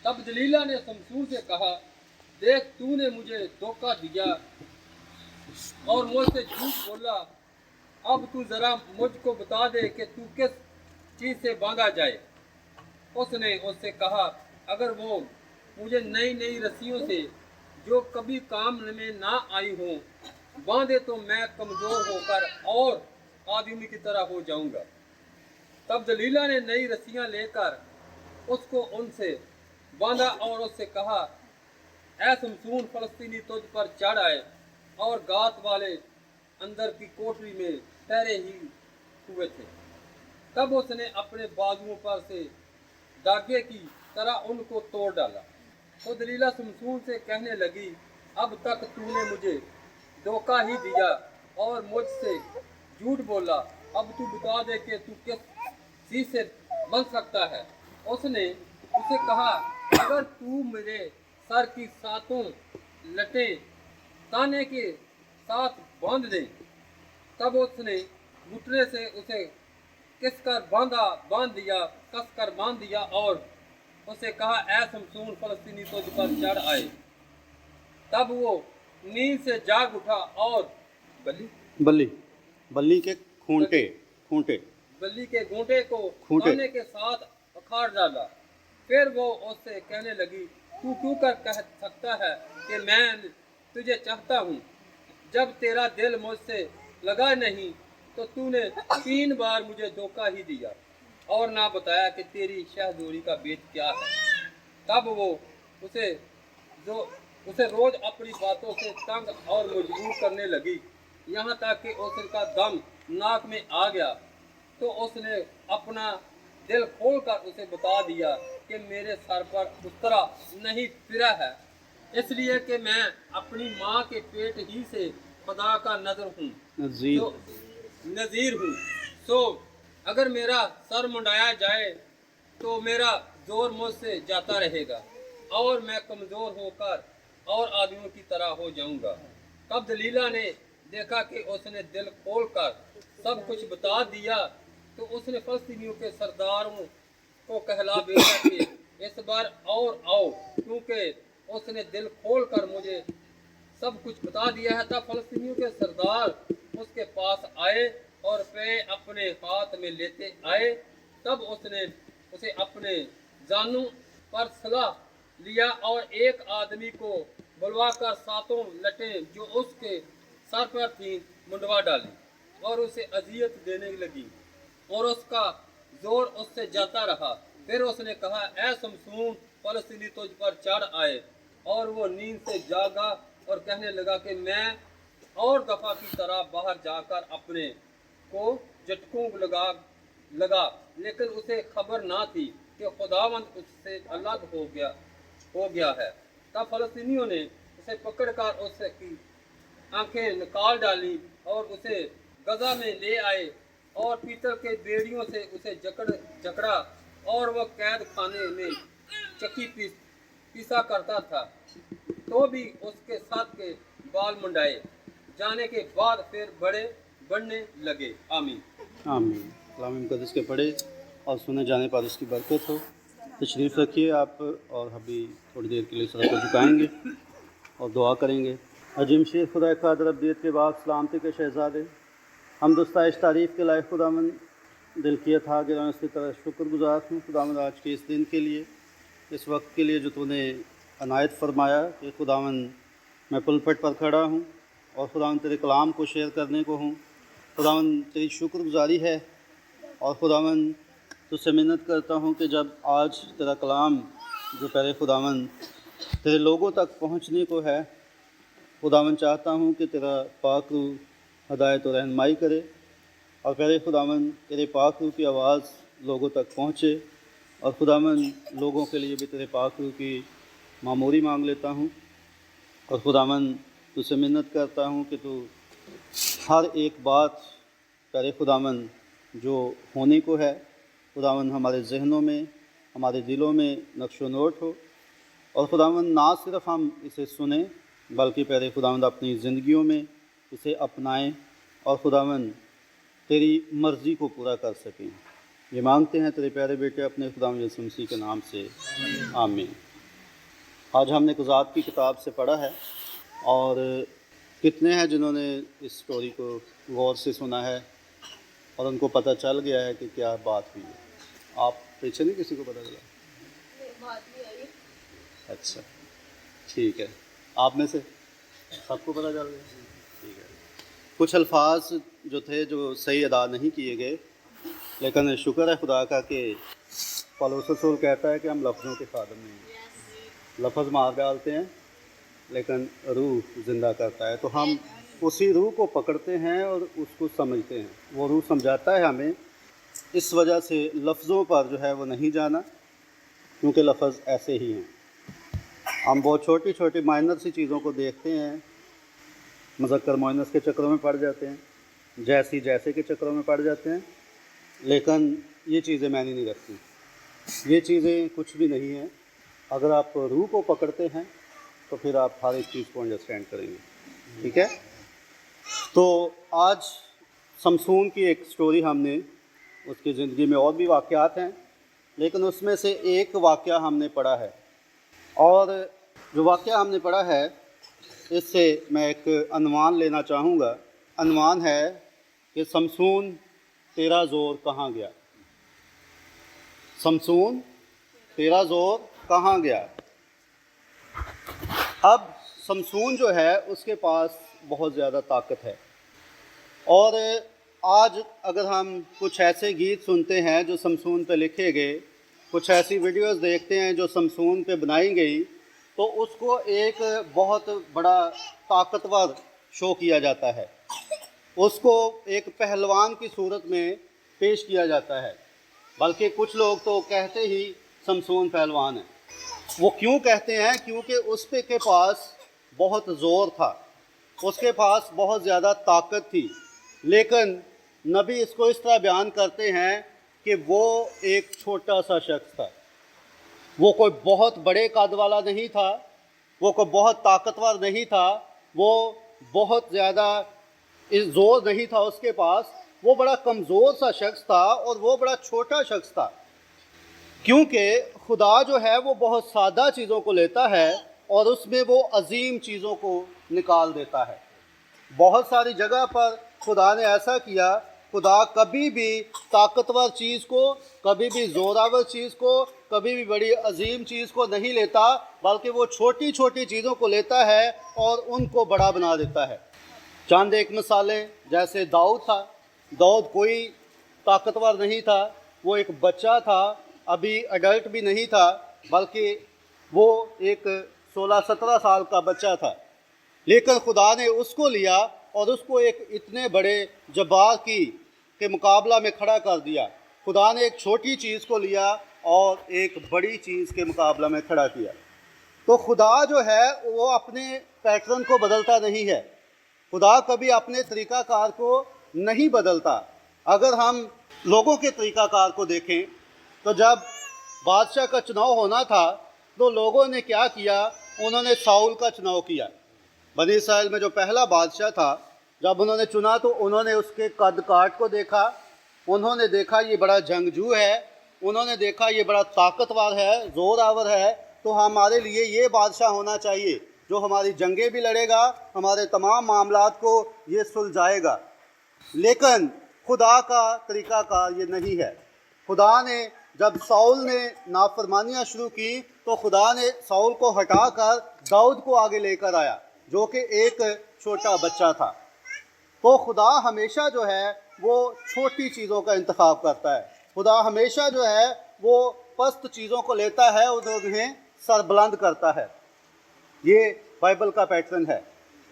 तब दलीला ने शमशून से कहा, देख तूने मुझे धोखा दिया और मुझसे झूठ बोला। अब तू जरा मुझको बता दे कि तू किस चीज से बांधा जाए। उसने उससे कहा, अगर वो मुझे नई नई रस्सियों से जो कभी काम में ना आई हो बांधे तो मैं कमजोर होकर और आदमी की तरह हो जाऊंगा। तब दलीला ने नई रस्सियां लेकर उसको उनसे बांधा और उससे कहा, ऐ शमशून, फलस्तीनी तुझ पर चढ़ आए और गात वाले अंदर की कोठरी में ठहरे ही हुए थे। तब उसने अपने बाजुओं पर से धागे की तरह उनको तोड़ डाला। तो दलीला शमशून से कहने लगी, अब तक तूने मुझे धोखा ही दिया और मुझसे झूठ बोला। अब तू बता दे कि तू किस चीज से बन सकता है। उसने उसे कहा, अगर तू मेरे सर की सातों लटें ताने के साथ बांध दे। तब उसने घुटने से उसे बांध दिया और उसे कहा, ऐ शमशून, फलस्तीनी तुझ पर चढ़ आए। तब वो नींद से जाग उठा और बल्ली के खूंटे बल्ली के घूंटे को खाने के साथ अखाड़ डाला। फिर वो उससे कहने लगी, तू क्यों कर कह सकता है कि मैं तुझे चाहता हूँ, जब तेरा दिल मुझसे लगा नहीं तो तूने 3 बार मुझे धोखा ही दिया और ना बताया कि तेरी शहदोरी का भेद क्या है। तब वो उसे रोज अपनी बातों से तंग और मजबूर करने लगी, यहाँ तक कि उसका दम नाक में आ गया। तो उसने अपना दिल खोलकर उसे बता दिया कि मेरे सर पर उतरा नहीं फिरा है, इसलिए कि मैं अपनी माँ के पेट ही से खुदा का नज़ीर हूँ। सो अगर मेरा सर मुंडाया जाए तो मेरा जोर मुझसे जाता रहेगा और मैं कमज़ोर होकर और आदमियों की तरह हो जाऊंगा। तब दलीला ने देखा कि उसने दिल खोलकर सब कुछ बता दिया, तो उसने फलस्तीनियों के सरदारों को कहला भेजा कि इस बार और आओ, क्योंकि उसने दिल खोलकर मुझे सब कुछ बता दिया है। तब फलस्तीनियों के सरदार उसके पास आए और पे अपने हाथ में लेते आए। तब उसने उसे अपने जानू पर सलाह लिया और एक आदमी को बुलवाकर 7 लटें जो उसके सर पर थी मुंडवा डाली और उसे अजियत देने लगी और उसका जोर उससे जाता रहा। फिर उसने कहा, ऐ शमशून, फलस्तीनी तुझ पर चढ़ आए। और वो नींद से जागा और कहने लगा कि मैं और दफा की तरह बाहर जाकर अपने को झटकों लगा, लेकिन उसे खबर ना थी कि खुदावंद उससे अलग हो गया है। तब फलस्तीनियों ने उसे पकड़कर उसकी आंखें निकाल डाली और उसे गजा में ले आए और पीतल के बेड़ियों से उसे जकड़ा और वह कैद खाने में चक्की पीसा करता था। तो भी उसके साथ के बाल मुंडाए जाने के बाद फिर बढ़ने लगे। आमीन। आमीन। कलाम मुक़द्दस के पढ़े और सुने जाने पर उसकी बरकत हो। तशरीफ़ रखिए आप, और अभी थोड़ी देर के लिए सर को झुकाएंगे और दुआ करेंगे। अजीम शेर खुदा क़ादिर अब्दियत के बाद सलामती के शहज़ादे, हमदुस्ताइश तारीफ़ के लायक खुदावन, दिल की अथाह गिरान उसकी तरह शुक्रगुज़ार हूँ खुदावन आज के इस दिन के लिए, इस वक्त के लिए जो तूने अनायत फरमाया कि खुदावन मैं पुलपट पर खड़ा हूँ और खुदावन तेरे कलाम को शेयर करने को हूँ। खुदावन तेरी शुक्रगुज़ारी है और खुदावन तुझसे मिन्नत करता हूँ कि जब आज तेरा कलाम जो पहले खुदावन तेरे लोगों तक पहुँचने को है, खुदावन चाहता हूँ कि तेरा पाक रूह हदायत और रहनुमाई करे और पहले खुदावन तेरे पाक रूह की आवाज़ लोगों तक पहुँचे और खुदावन लोगों के लिए भी तेरे पाक रूह की मामूरी मांग लेता हूँ। और खुदावन तुझसे मिन्नत करता हूँ कि तू हर एक बात पहले खुदावन जो होने को है खुदावन हमारे जहनों में, हमारे दिलों में नक्शो नोट हो और खुदावन ना सिर्फ हम इसे सुने बल्कि पहले खुदावन अपनी ज़िंदगियों में इसे अपनाएं और खुदावन तेरी मर्ज़ी को पूरा कर सकें। ये मांगते हैं तेरे प्यारे बेटे अपने खुदावन यीशु मसीह के नाम से, आमीन। آج ہم نے قضات کی کتاب سے پڑھا ہے، اور کتنے ہیں جنہوں نے اس سٹوری کو غور سے سنا ہے اور ان کو پتہ چل گیا ہے کہ کیا بات ہوئی ہے؟ آپ پیچھے نہیں کسی کو پتہ چلا؟ اچھا ٹھیک ہے، آپ میں سے سب کو پتہ چل گیا؟ ٹھیک ہے۔ کچھ الفاظ جو تھے جو صحیح ادا نہیں کیے گئے، لیکن شکر ہے خدا کا کہ پولس رسول کہتا ہے کہ ہم لفظوں کے خادم نہیں ہیں۔ لفظ مار ڈالتے ہیں لیکن روح زندہ کرتا ہے، تو ہم اسی روح کو پکڑتے ہیں اور اس کو سمجھتے ہیں، وہ روح سمجھاتا ہے ہمیں۔ اس وجہ سے لفظوں پر جو ہے وہ نہیں جانا، کیونکہ لفظ ایسے ہی ہیں۔ ہم بہت چھوٹی چھوٹی مائنر سی چیزوں کو دیکھتے ہیں، مذکر مؤنث کے چکروں میں پڑ جاتے ہیں، جیسے کے چکروں میں پڑ جاتے ہیں، لیکن یہ چیزیں معنی نہیں رکھتی، یہ چیزیں کچھ بھی نہیں ہیں۔ اگر آپ روح کو پکڑتے ہیں تو پھر آپ ہر ایک چیز کو انڈرسٹینڈ کریں گے، ٹھیک ہے؟ تو آج سمسون کی ایک سٹوری ہم نے، اس کی زندگی میں اور بھی واقعات ہیں، لیکن اس میں سے ایک واقعہ ہم نے پڑھا ہے، اور جو واقعہ ہم نے پڑھا ہے اس سے میں ایک عنوان لینا چاہوں گا۔ عنوان ہے کہ سمسون تیرا زور کہاں گیا؟ سمسون تیرا زور کہاں گیا؟ اب سمسون جو ہے اس کے پاس بہت زیادہ طاقت ہے، اور آج اگر ہم کچھ ایسے گیت سنتے ہیں جو سمسون پہ لکھے گئے، کچھ ایسی ویڈیوز دیکھتے ہیں جو سمسون پہ بنائی گئی، تو اس کو ایک بہت بڑا طاقتور شو کیا جاتا ہے، اس کو ایک پہلوان کی صورت میں پیش کیا جاتا ہے، بلکہ کچھ لوگ تو کہتے ہی سمسون پہلوان ہے۔ وہ کیوں کہتے ہیں؟ کیونکہ اس پہ کے پاس بہت زور تھا، اس کے پاس بہت زیادہ طاقت تھی، لیکن نبی اس کو اس طرح بیان کرتے ہیں کہ وہ ایک چھوٹا سا شخص تھا، وہ کوئی بہت بڑے قد والا نہیں تھا، وہ کوئی بہت طاقتور نہیں تھا، وہ بہت زیادہ زور نہیں تھا اس کے پاس، وہ بڑا کمزور سا شخص تھا اور وہ بڑا چھوٹا شخص تھا، کیونکہ خدا جو ہے وہ بہت سادہ چیزوں کو لیتا ہے اور اس میں وہ عظیم چیزوں کو نکال دیتا ہے۔ بہت ساری جگہ پر خدا نے ایسا کیا، خدا کبھی بھی طاقتور چیز کو، کبھی بھی زوراور چیز کو، کبھی بھی بڑی عظیم چیز کو نہیں لیتا، بلکہ وہ چھوٹی چھوٹی چیزوں کو لیتا ہے اور ان کو بڑا بنا دیتا ہے۔ چند ایک مثالیں، جیسے داؤد تھا، داؤد کوئی طاقتور نہیں تھا، وہ ایک بچہ تھا، ابھی ایڈلٹ بھی نہیں تھا، بلکہ وہ ایک 16-17 سال کا بچہ تھا، لیکن خدا نے اس کو لیا اور اس کو ایک اتنے بڑے جبار کے مقابلہ میں کھڑا کر دیا۔ خدا نے ایک چھوٹی چیز کو لیا اور ایک بڑی چیز کے مقابلہ میں کھڑا کیا۔ تو خدا جو ہے وہ اپنے پیٹرن کو بدلتا نہیں ہے، خدا کبھی اپنے طریقہ کار کو نہیں بدلتا۔ اگر ہم لوگوں کے طریقہ کار کو دیکھیں تو جب بادشاہ کا چناؤ ہونا تھا تو لوگوں نے کیا کیا؟ انہوں نے ساؤل کا چناؤ کیا۔ بنی اسرائیل میں جو پہلا بادشاہ تھا، جب انہوں نے چنا تو انہوں نے اس کے قد کاٹ کو دیکھا، انہوں نے دیکھا یہ بڑا جنگجو ہے، انہوں نے دیکھا یہ بڑا طاقتور ہے، زور آور ہے، تو ہمارے لیے یہ بادشاہ ہونا چاہیے جو ہماری جنگیں بھی لڑے گا، ہمارے تمام معاملات کو یہ سلجھائے گا۔ لیکن خدا کا طریقہ کار یہ نہیں ہے۔ خدا نے جب ساؤل نے نافرمانیاں شروع کی تو خدا نے ساؤل کو ہٹا کر داؤد کو آگے لے کر آیا، جو کہ ایک چھوٹا بچہ تھا۔ تو خدا ہمیشہ جو ہے وہ چھوٹی چیزوں کا انتخاب کرتا ہے، خدا ہمیشہ جو ہے وہ پست چیزوں کو لیتا ہے اور انہیں سربلند کرتا ہے۔ یہ بائبل کا پیٹرن ہے،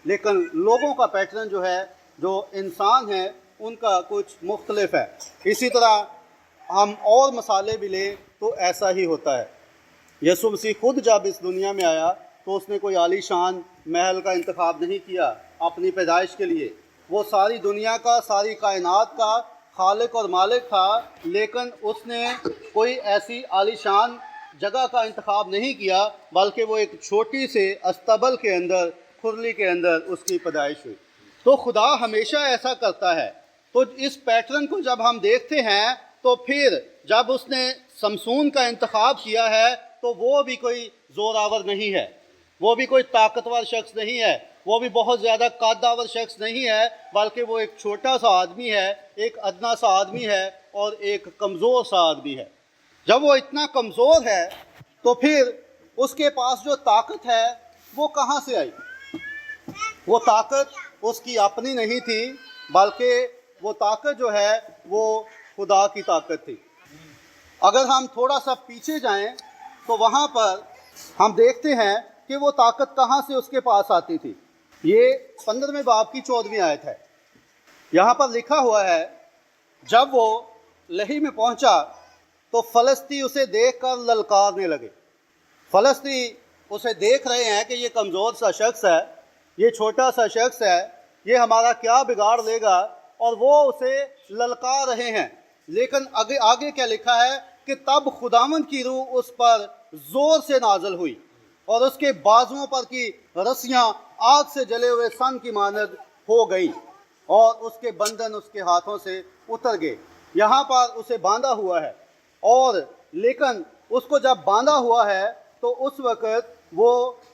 لیکن لوگوں کا پیٹرن جو ہے، جو انسان ہیں، ان کا کچھ مختلف ہے۔ اسی طرح ہم اور مثالیں بھی لیں تو ایسا ہی ہوتا ہے۔ یسوع مسیح خود جب اس دنیا میں آیا تو اس نے کوئی عالی شان محل کا انتخاب نہیں کیا اپنی پیدائش کے لیے، وہ ساری دنیا کا، ساری کائنات کا خالق اور مالک تھا، لیکن اس نے کوئی ایسی عالی شان جگہ کا انتخاب نہیں کیا، بلکہ وہ ایک چھوٹی سے استبل کے اندر، کھرلی کے اندر اس کی پیدائش ہوئی۔ تو خدا ہمیشہ ایسا کرتا ہے۔ تو اس پیٹرن کو جب ہم دیکھتے ہیں تو پھر جب اس نے سمسون کا انتخاب کیا ہے तो वो भी कोई जोरावर नहीं है, वो भी कोई ताकतवर शख्स नहीं है, वो भी बहुत ज़्यादा कद्दावर शख्स नहीं है, बल्कि वो एक छोटा सा आदमी है, एक अदना सा आदमी है और एक कमज़ोर सा आदमी है। जब वो इतना कमज़ोर है तो फिर उसके पास जो ताकत है वो कहाँ से आई? वो ताकत उसकी अपनी नहीं थी, बल्कि वो ताकत जो है वो खुदा की ताकत थी। अगर हम थोड़ा सा पीछे जाएं तो वहाँ पर हम देखते हैं कि वो ताकत कहाँ से उसके पास आती थी। ये 15वें बाब की 14वीं आयत है। यहाँ पर लिखा हुआ है, जब वो लही में पहुँचा तो फलस्ती उसे देखकर ललकारने लगे। फलस्ती उसे देख रहे हैं कि ये कमज़ोर सा शख्स है, ये छोटा सा शख्स है, ये हमारा क्या बिगाड़ लेगा, और वो उसे ललकार रहे हैं। लेकिन आगे आगे क्या लिखा है कि तब खुदावंद की रूह उस पर ज़ोर से नाज़िल हुई और उसके बाजुओं पर की रस्सियाँ आग से जले हुए सन की मानद हो गई और उसके बंधन उसके हाथों से उतर गए। यहाँ पर उसे बांधा हुआ है, और लेकिन उसको जब बांधा हुआ है तो उस वक़्त वो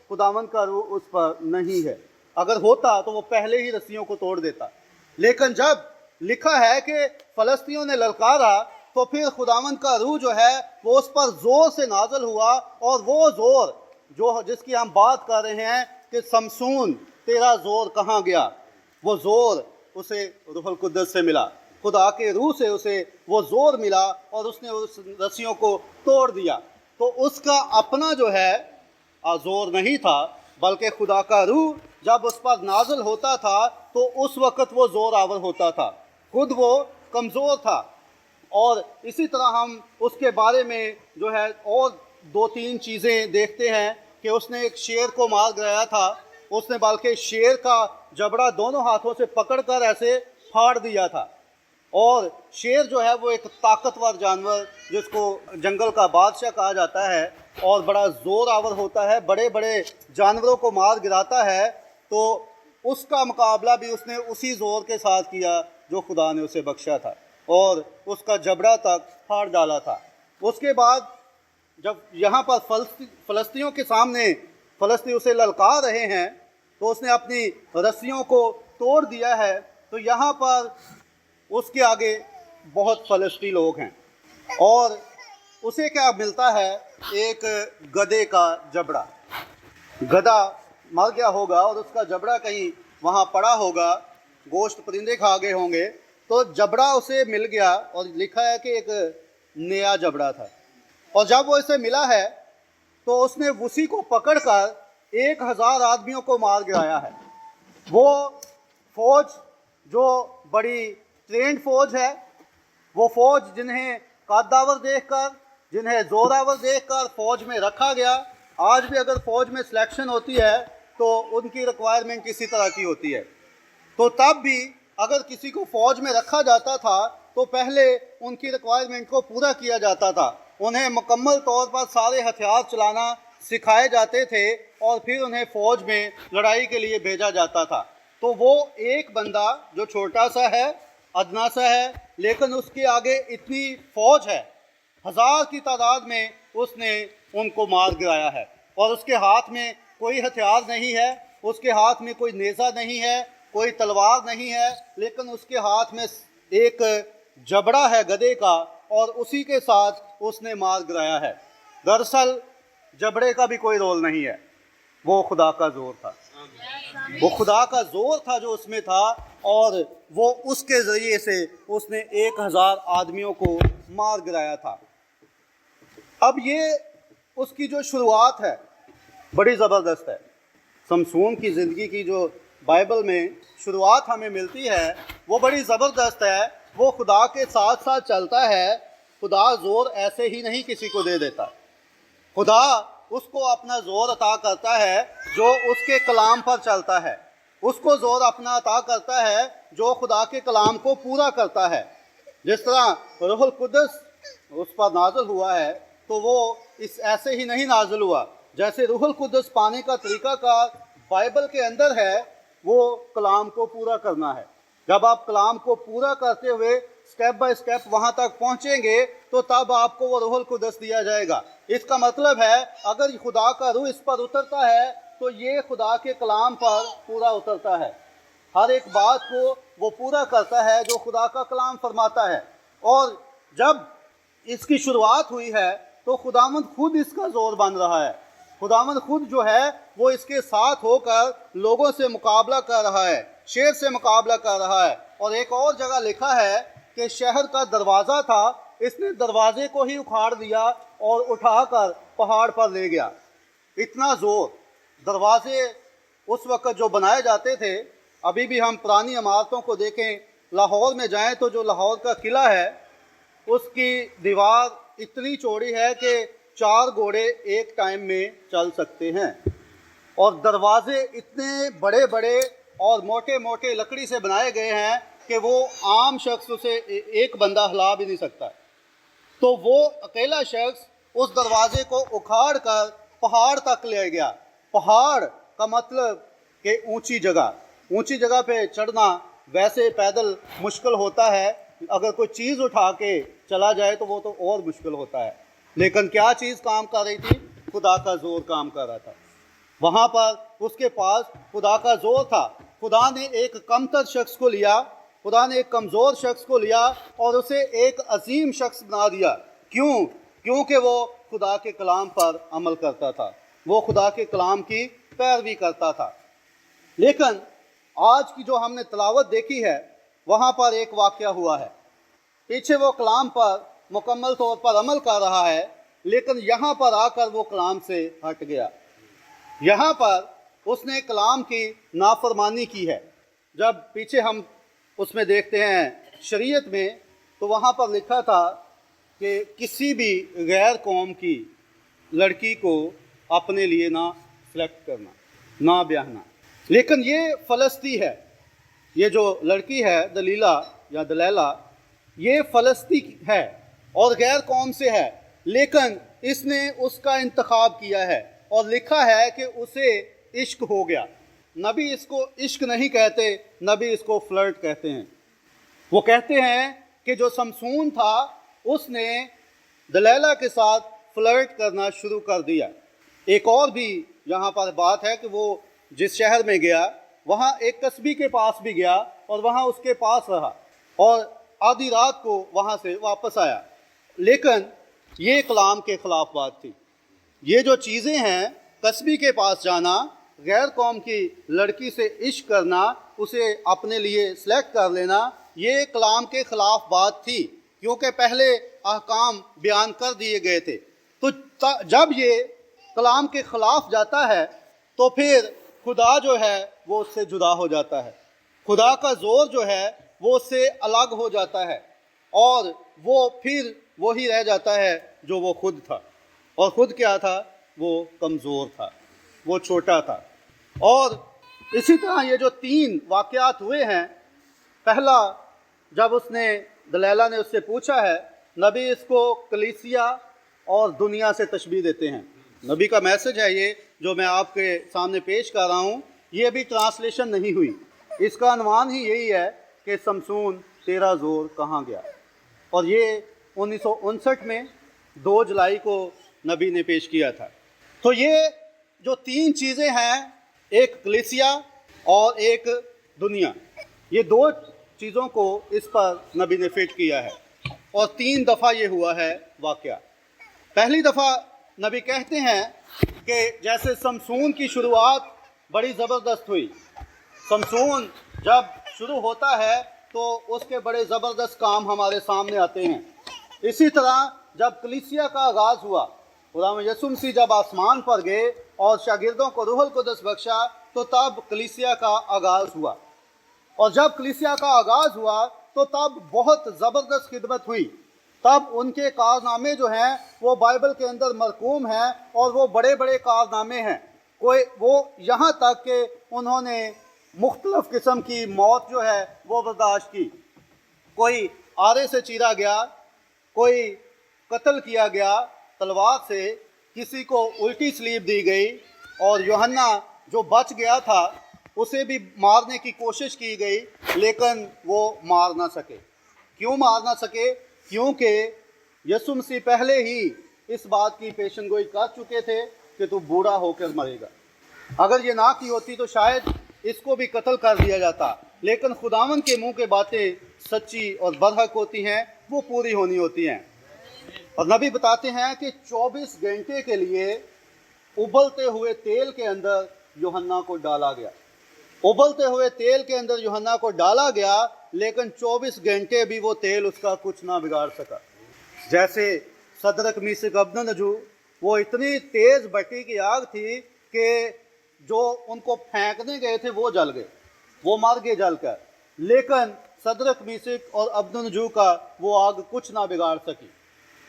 खुदावंद का रूह उस पर नहीं है। अगर होता तो वो पहले ही रस्सियों को तोड़ देता। लेकिन जब लिखा है कि फ़लस्तियों ने ललकारा तो फिर खुदावंद का रूह जो है वो उस पर ज़ोर से नाज़िल हुआ, और वो ज़ोर जो जिसकी हम बात कर रहे हैं कि समसून तेरा ज़ोर कहाँ गया, वो ज़ोर उसे रूहुल कुद्दस से मिला, खुदा के रूह से उसे वो ज़ोर मिला और उसने उस रस्सियों को तोड़ दिया। तो उसका अपना जो है ज़ोर नहीं था, बल्कि खुदा का रूह जब उस पर नाज़िल होता था तो उस वक़्त वो ज़ोर आवर होता था, खुद वो कमज़ोर था। और इसी तरह हम उसके बारे में जो है और 2-3 चीज़ें देखते हैं कि उसने एक शेर को मार गिराया था। उसने बल्कि शेर का जबड़ा दोनों हाथों से पकड़कर ऐसे फाड़ दिया था। और शेर जो है वो एक ताकतवर जानवर, जिसको जंगल का बादशाह कहा जाता है, और बड़ा ज़ोर आवर होता है, बड़े बड़े जानवरों को मार गिराता है। तो उसका मुकाबला भी उसने उसी ज़ोर के साथ किया जो खुदा ने उसे बख्शा था, और उसका जबड़ा तक फाड़ डाला था। उसके बाद जब यहाँ पर फ़लस्तियों के सामने फ़लस्ती उसे ललकार रहे हैं तो उसने अपनी रस्सियों को तोड़ दिया है। तो यहाँ पर उसके आगे बहुत फ़लस्ती लोग हैं, और उसे क्या मिलता है? एक गधे का जबड़ा। गधा मर गया होगा और उसका जबड़ा कहीं वहाँ पड़ा होगा, गोश्त परिंदे खा गए होंगे, तो जबड़ा उसे मिल गया, और लिखा है कि एक नया जबड़ा था। और जब वो इसे मिला है तो उसने उसी को पकड़कर 1000 आदमियों को मार गिराया है। वो फौज जो बड़ी ट्रेंड फौज है, वो फौज जिन्हें कद्दावर देखकर, जिन्हें जोरावर देखकर फौज में रखा गया। आज भी अगर फौज में सिलेक्शन होती है तो उनकी रिक्वायरमेंट इसी तरह की होती है। तो तब भी अगर किसी को फौज में रखा जाता था तो पहले उनकी रिक्वायरमेंट को पूरा किया जाता था। उन्हें मुकम्मल तौर पर सारे हथियार चलाना सिखाए जाते थे और फिर उन्हें फ़ौज में लड़ाई के लिए भेजा जाता था। तो वो एक बंदा जो छोटा सा है, अदना सा है, लेकिन उसके आगे इतनी फ़ौज है, 1000 की तादाद में उसने उनको मार गिराया है। और उसके हाथ में कोई हथियार नहीं है, उसके हाथ में कोई नेज़ा नहीं है, कोई तलवार नहीं है, लेकिन उसके हाथ में एक जबड़ा है गधे का, और उसी के साथ उसने मार गिराया है। दरअसल जबड़े का भी कोई रोल नहीं है, वो खुदा का जोर था, वो खुदा का जोर था जो उसमें था, और वो उसके ज़रिए से उसने 1000 आदमियों को मार गिराया था। अब ये उसकी जो शुरुआत है बड़ी ज़बरदस्त है। समसून की ज़िंदगी की जो बाइबल में शुरुआत हमें मिलती है वो बड़ी ज़बरदस्त है। वो खुदा के साथ साथ चलता है। खुदा ज़ोर ऐसे ही नहीं किसी को दे देता, खुदा उसको अपना ज़ोर अता करता है जो उसके कलाम पर चलता है, उसको ज़ोर अपना अता करता है जो खुदा के कलाम को पूरा करता है। जिस तरह रूहुल कुद्दस उस पर नाज़िल हुआ है तो वो इस ऐसे ही नहीं नाज़िल हुआ। जैसे रूहुल कुद्दस पाने का तरीका का बाइबल के अंदर है, वो कलाम को पूरा करना है। जब आप कलाम को पूरा करते हुए स्टेप बाय स्टेप वहाँ तक पहुँचेंगे तो तब आपको वो रूहुल कुदस दिया जाएगा। इसका मतलब है अगर खुदा का रूह इस पर उतरता है तो ये खुदा के कलाम पर पूरा उतरता है, हर एक बात को वो पूरा करता है जो खुदा का कलाम फरमाता है। और जब इसकी शुरुआत हुई है तो खुदावंद खुद इसका जोर बन रहा है, खुदावंद खुद जो है वो इसके साथ होकर लोगों से मुकाबला कर रहा है, शेर से मुकाबला कर रहा है। और एक और जगह लिखा है कि शहर का दरवाज़ा था, इसने दरवाजे को ही उखाड़ दिया और उठाकर पहाड़ पर ले गया। इतना ज़ोर, दरवाजे उस वक़्त जो बनाए जाते थे, अभी भी हम पुरानी इमारतों को देखें, लाहौर में जाएं तो जो लाहौर का किला है उसकी दीवार इतनी चौड़ी है कि 4 घोड़े एक टाइम में चल सकते हैं, और दरवाजे इतने बड़े बड़े और मोटे मोटे लकड़ी से बनाए गए हैं कि वो आम शख्स उसे एक बंदा हिला भी नहीं सकता। तो वो अकेला शख्स उस दरवाजे को उखाड़ कर पहाड़ तक ले गया। पहाड़ का मतलब कि ऊंची जगह पे चढ़ना वैसे पैदल मुश्किल होता है, अगर कोई चीज़ उठा के चला जाए तो वो तो और मुश्किल होता है। लेकिन क्या चीज़ काम कर रही थी? खुदा का जोर काम कर रहा था। वहाँ पर उसके पास खुदा का जोर था। खुदा ने एक कमतर शख्स को लिया, खुदा ने एक कमज़ोर शख्स को लिया और उसे एक अजीम शख्स बना दिया। क्यों? क्योंकि वो खुदा के कलाम पर अमल करता था, वो खुदा के कलाम की पैरवी करता था। लेकिन आज की जो हमने तलावत देखी है वहाँ पर एक वाक़या हुआ है। पीछे वो कलाम पर मुकम्मल तौर पर अमल कर रहा है, लेकिन यहाँ पर आकर वो कलाम से हट गया। यहाँ पर उसने कलाम की नाफरमानी की है। जब पीछे हम उसमें देखते हैं शरीयत में, तो वहाँ पर लिखा था कि किसी भी गैर कौम की लड़की को अपने लिए ना सेलेक्ट करना, ना ब्याहना। लेकिन ये फ़लस्ती है, ये जो लड़की है दलीला या दलैला, ये फ़लस्ती है और गैर कौम से है, लेकिन इसने उसका इंतखाब किया है और लिखा है कि उसे इश्क हो गया। नबी इसको इश्क नहीं कहते, नबी इसको फ्लर्ट कहते हैं। वो कहते हैं कि जो समसून था उसने दलैला के साथ फ्लर्ट करना शुरू कर दिया। एक और भी यहाँ पर बात है कि वो जिस शहर में गया वहाँ एक कस्बी के पास भी गया और वहाँ उसके पास रहा और आधी रात को वहाँ से वापस आया। लेकिन ये कलाम के ख़िलाफ़ बात थी। ये जो चीज़ें हैं, कस्बी के पास जाना, गैर कौम की लड़की से इश्क करना, उसे अपने लिए सेलेक्ट कर लेना, ये कलाम के ख़िलाफ़ बात थी, क्योंकि पहले अहकाम बयान कर दिए गए थे। तो जब ये कलाम के ख़िलाफ़ जाता है तो फिर खुदा जो है वो उससे जुदा हो जाता है, खुदा का ज़ोर जो है वो उससे अलग हो जाता है और वो फिर वही रह जाता है जो वो खुद था। और ख़ुद क्या था? वो कमज़ोर था, वो छोटा था। और इसी तरह ये जो 3 वाक़यात हुए हैं, पहला जब उसने दलैला ने उससे पूछा है, नबी इसको कलीसिया और दुनिया से तशबीह देते हैं। नबी का मैसेज है ये जो मैं आपके सामने पेश कर रहा हूँ, ये अभी ट्रांसलेशन नहीं हुई। इसका अनुमान ही यही है कि समसून तेरा ज़ोर कहाँ गया। और ये 1959 में 2 जुलाई को नबी ने पेश किया था। तो ये जो 3 चीज़ें हैं, एक कलीसिया और एक दुनिया, ये 2 चीज़ों को इस पर नबी ने फिट किया है और 3 दफ़ा ये हुआ है वाक़या। पहली दफ़ा नबी कहते हैं कि जैसे समसून की शुरुआत बड़ी ज़बरदस्त हुई। समसून जब शुरू होता है तो उसके बड़े ज़बरदस्त काम हमारे सामने आते हैं। इसी तरह जब कलीसिया का आगाज़ हुआ, खुदा यीशु मसीह जब आसमान पर गए और शागिर्दों को रूहुल कुदस बख्शा, तो तब कलीसिया का आगाज़ हुआ। और जब कलीसिया का आगाज़ हुआ तो तब बहुत ज़बरदस्त खिदमत हुई। तब उनके कारनामे जो हैं वो बाइबल के अंदर मरकूम हैं और वो बड़े बड़े कारनामे हैं। वो यहाँ तक कि उन्होंने मुख्तलिफ़ किस्म की मौत जो है वो बर्दाश्त की। कोई आरे से चीरा गया, कोई कत्ल किया गया तलवार से, किसी को उल्टी सलीब दी गई, और यूहन्ना जो बच गया था उसे भी मारने की कोशिश की गई, लेकिन वो मार ना सके। क्यों मार ना सके? क्योंकि यीशु मसीह पहले ही इस बात की पेशन गोई कर चुके थे कि तू बूढ़ा होकर मरेगा। अगर ये ना की होती तो शायद इसको भी कत्ल कर दिया जाता, लेकिन खुदावन के मुंह के बातें सच्ची और बरहक होती हैं, वो पूरी होनी होती हैं। और नबी बताते हैं कि 24 घंटे के लिए उबलते हुए तेल के अंदर यूहन्ना को डाला गया। उबलते हुए तेल के अंदर यूहन्ना को डाला गया, लेकिन 24 घंटे भी वो तेल उसका कुछ ना बिगाड़ सका। जैसे सदरक मीसक अबदनजू, वो इतनी तेज भट्टी की आग थी कि जो उनको फेंकने गए थे वो जल गए, वो मर गए जलकर, लेकिन सदरक मीसक और अबदनजू का वो आग कुछ ना बिगाड़ सकी।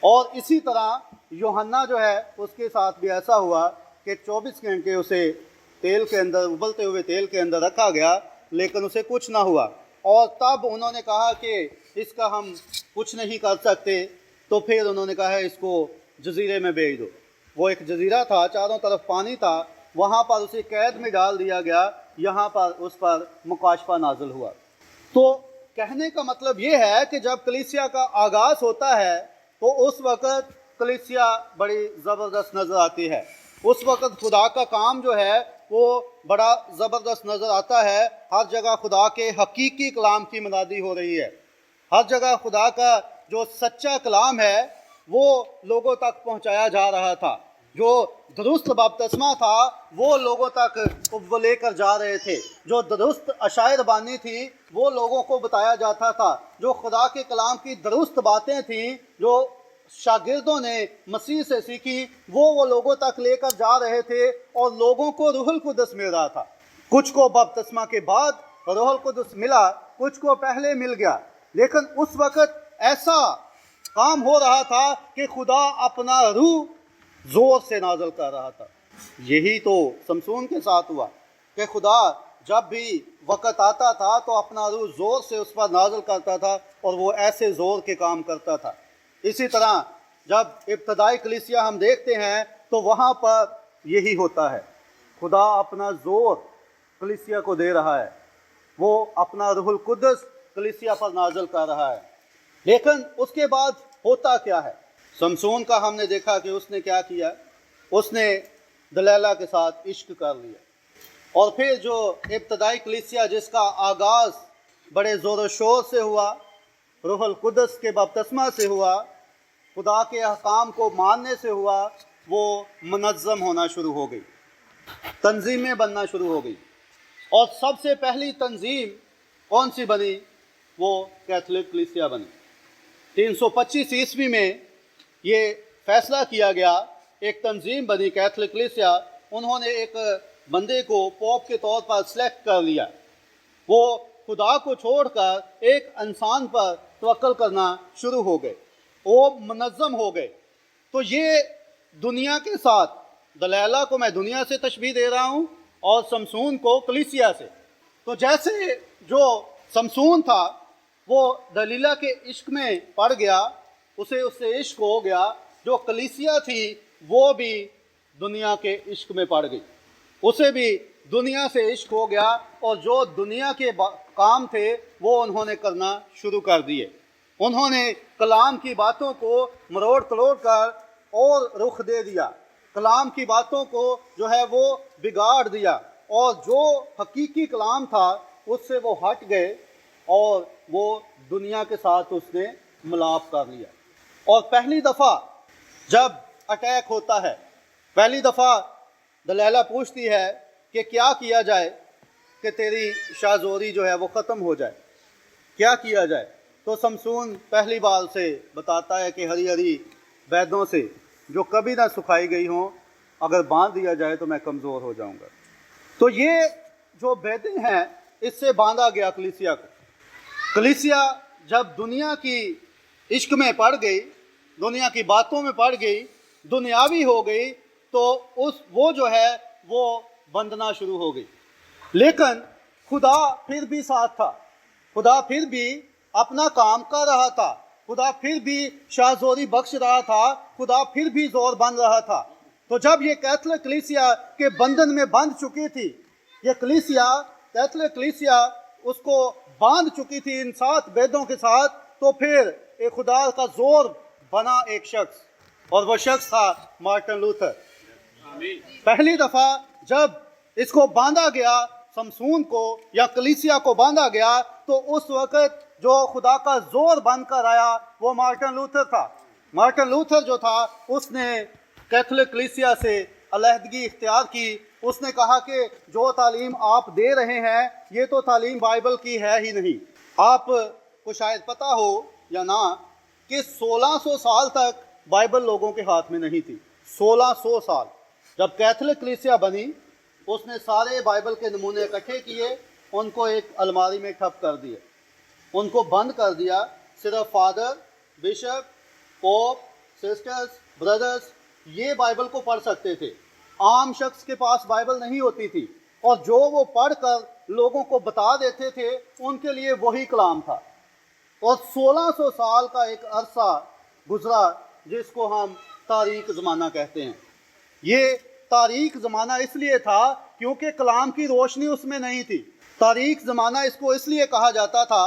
और इसी तरह यूहन्ना जो है उसके साथ भी ऐसा हुआ कि 24 घंटे उसे तेल के अंदर, उबलते हुए तेल के अंदर रखा गया, लेकिन उसे कुछ ना हुआ। और तब उन्होंने कहा कि इसका हम कुछ नहीं कर सकते, तो फिर उन्होंने कहा इसको जजीरे में भेज दो। वो एक जजीरा था, चारों तरफ पानी था, वहाँ पर उसे कैद में डाल दिया गया। यहाँ पर उस पर मुकाशफा नाजिल हुआ। तो कहने का मतलब ये है कि जब कलीसिया का आगाज़ होता है तो उस वक़्त कलीसिया बड़ी ज़बरदस्त नज़र आती है। उस वक़्त खुदा का काम जो है वो बड़ा ज़बरदस्त नज़र आता है। हर जगह खुदा के हकीकी कलाम की मुनादी हो रही है। हर जगह खुदा का जो सच्चा कलाम है वो लोगों तक पहुंचाया जा रहा था। जो दुरुस्त बपतिस्मा था वो लोगों तक वो लेकर जा रहे थे। जो दुरुस्त अशायर बानी थी वो लोगों को बताया जाता था। जो खुदा के कलाम की दुरुस्त बातें थीं जो शागिर्दों ने मसीह से सीखी वो लोगों तक लेकर जा रहे थे, और लोगों को रूहुल कुदस मिल रहा था। कुछ को बपतिस्मा के बाद रूहुल कुदस मिला, कुछ को पहले मिल गया, लेकिन उस वक़्त ऐसा काम हो रहा था कि खुदा अपना रूह जोर से नाज़िल कर रहा था। यही तो शमसून के साथ हुआ कि खुदा जब भी वक़्त आता था तो अपना रूह ज़ोर से उस पर नाज़िल करता था, और वो ऐसे ज़ोर के काम करता था। इसी तरह जब इब्तदाई कलीसिया हम देखते हैं तो वहाँ पर यही होता है। खुदा अपना ज़ोर कलीसिया को दे रहा है, वो अपना रूहुल कुदस कलीसिया पर नाज़िल कर रहा है। लेकिन उसके बाद होता क्या है? शमसून का हमने देखा कि उसने क्या किया, उसने दलैला के साथ इश्क कर लिया। और फिर जो इब्तदाई कलीसिया जिसका आगाज़ बड़े ज़ोर शोर से हुआ, रूहुल कुदस के बपतिस्मा से हुआ, खुदा के अहकाम को मानने से हुआ, वो मुनज़्ज़म होना शुरू हो गई, तंजीमें बनना शुरू हो गई। और सबसे पहली तंजीम कौन सी बनी? वो कैथोलिक कलीसिया बनी। 325 ईस्वी में ये फैसला किया गया, एक तंजीम बनी कैथोलिक कलीसिया। उन्होंने एक बंदे को पोप के तौर पर सेलेक्ट कर लिया। वो खुदा को छोड़कर एक इंसान पर तवक्कल करना शुरू हो गए, वो मुनज़्ज़म हो गए। तो ये दुनिया के साथ, दलैला को मैं दुनिया से तशबीह दे रहा हूँ और शमसून को कलीसिया से। तो जैसे जो शमसून था वो दलीला के इश्क में पड़ गया, उसे उससे इश्क हो गया। जो कलीसिया थी वो भी दुनिया के इश्क में पड़ गई, उसे भी दुनिया से इश्क हो गया, और जो दुनिया के काम थे वो उन्होंने करना शुरू कर दिए। उन्होंने कलाम की बातों को मरोड़ तोड़ कर और रुख दे दिया, कलाम की बातों को जो है वो बिगाड़ दिया, और जो हकीकी कलाम था उससे वो हट गए और वो दुनिया के साथ उसने मिलाप कर लिया। और पहली दफ़ा जब अटैक होता है, पहली दफ़ा दलैला पूछती है कि क्या किया जाए कि तेरी शाहज़ोरी जो है वो ख़त्म हो जाए, क्या किया जाए? तो शमसून पहली बार से बताता है कि हरी हरी बैदों से जो कभी ना सुखाई गई हों, अगर बांध दिया जाए तो मैं कमज़ोर हो जाऊंगा। तो ये जो बैदें हैं इससे बांधा गया कलीसिया को। कलीसिया जब दुनिया की इश्क में पड़ गई, दुनिया की बातों में पड़ गई, दुनियावी हो गई, तो वो जो है वो बंधना शुरू हो गई। लेकिन खुदा फिर भी साथ था, खुदा फिर भी अपना काम कर रहा था, खुदा फिर भी शाहज़ोरी बख्श रहा था, खुदा फिर भी जोर बन रहा था। तो जब ये कैथोलिक कलीसिया के बंधन में बंध चुकी थी, ये कलीसिया कैथोलिक कलीसिया उसको बांध चुकी थी इन 7 वेदों के साथ, तो फिर एक खुदा का जोर बना एक शख्स, और वो शख्स था मार्टिन लूथर। पहली दफा जब इसको बांधा गया, समसून को या कलीसिया को बांधा गया, तो उस वक्त जो खुदा का जोर बन कर आया वो मार्टिन लूथर था। मार्टिन लूथर जो था उसने कैथोलिक कलीसिया से अलहदगी इख्तियार की। उसने कहा कि जो तालीम आप दे रहे हैं ये तो तालीम बाइबल की है ही नहीं। आपको शायद पता हो या ना कि 1600 साल तक बाइबल लोगों के हाथ में नहीं थी। 1600 साल जब कैथोलिक कलीसिया बनी, उसने सारे बाइबल के नमूने इकट्ठे किए, उनको एक अलमारी में ठप कर दिए, उनको बंद कर दिया। सिर्फ father, bishop, pope, sisters, brothers ये बाइबल को पढ़ सकते थे। आम शख्स के पास बाइबल नहीं होती थी, और जो वो पढ़ कर लोगों को बता देते थे उनके लिए वही कलाम था। और 1600 साल का एक अरसा गुजरा जिसको हम तारीख ज़माना कहते हैं। ये तारीख ज़माना इसलिए था क्योंकि कलाम की रोशनी उसमें नहीं थी। तारीख ज़माना इसको इसलिए कहा जाता था,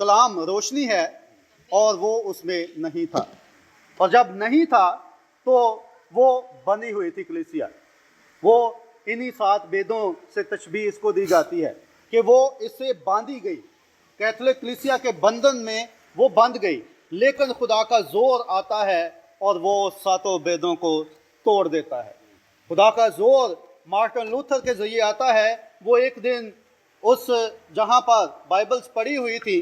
कलाम रोशनी है और वो उसमें नहीं था। और जब नहीं था तो वो बनी हुई थी कलीसिया। वो इन्हीं 7 वेदों से तशबीह इसको दी जाती है कि वो इससे बांधी गई, कैथोलिक कलीसिया के बंधन में वो बंध गई। लेकिन खुदा का जोर आता है और वो 7 वेदों को तोड़ देता है। खुदा का जोर मार्टिन लूथर के जरिए आता है। वो एक दिन उस जहाँ पर बाइबल्स पड़ी हुई थी,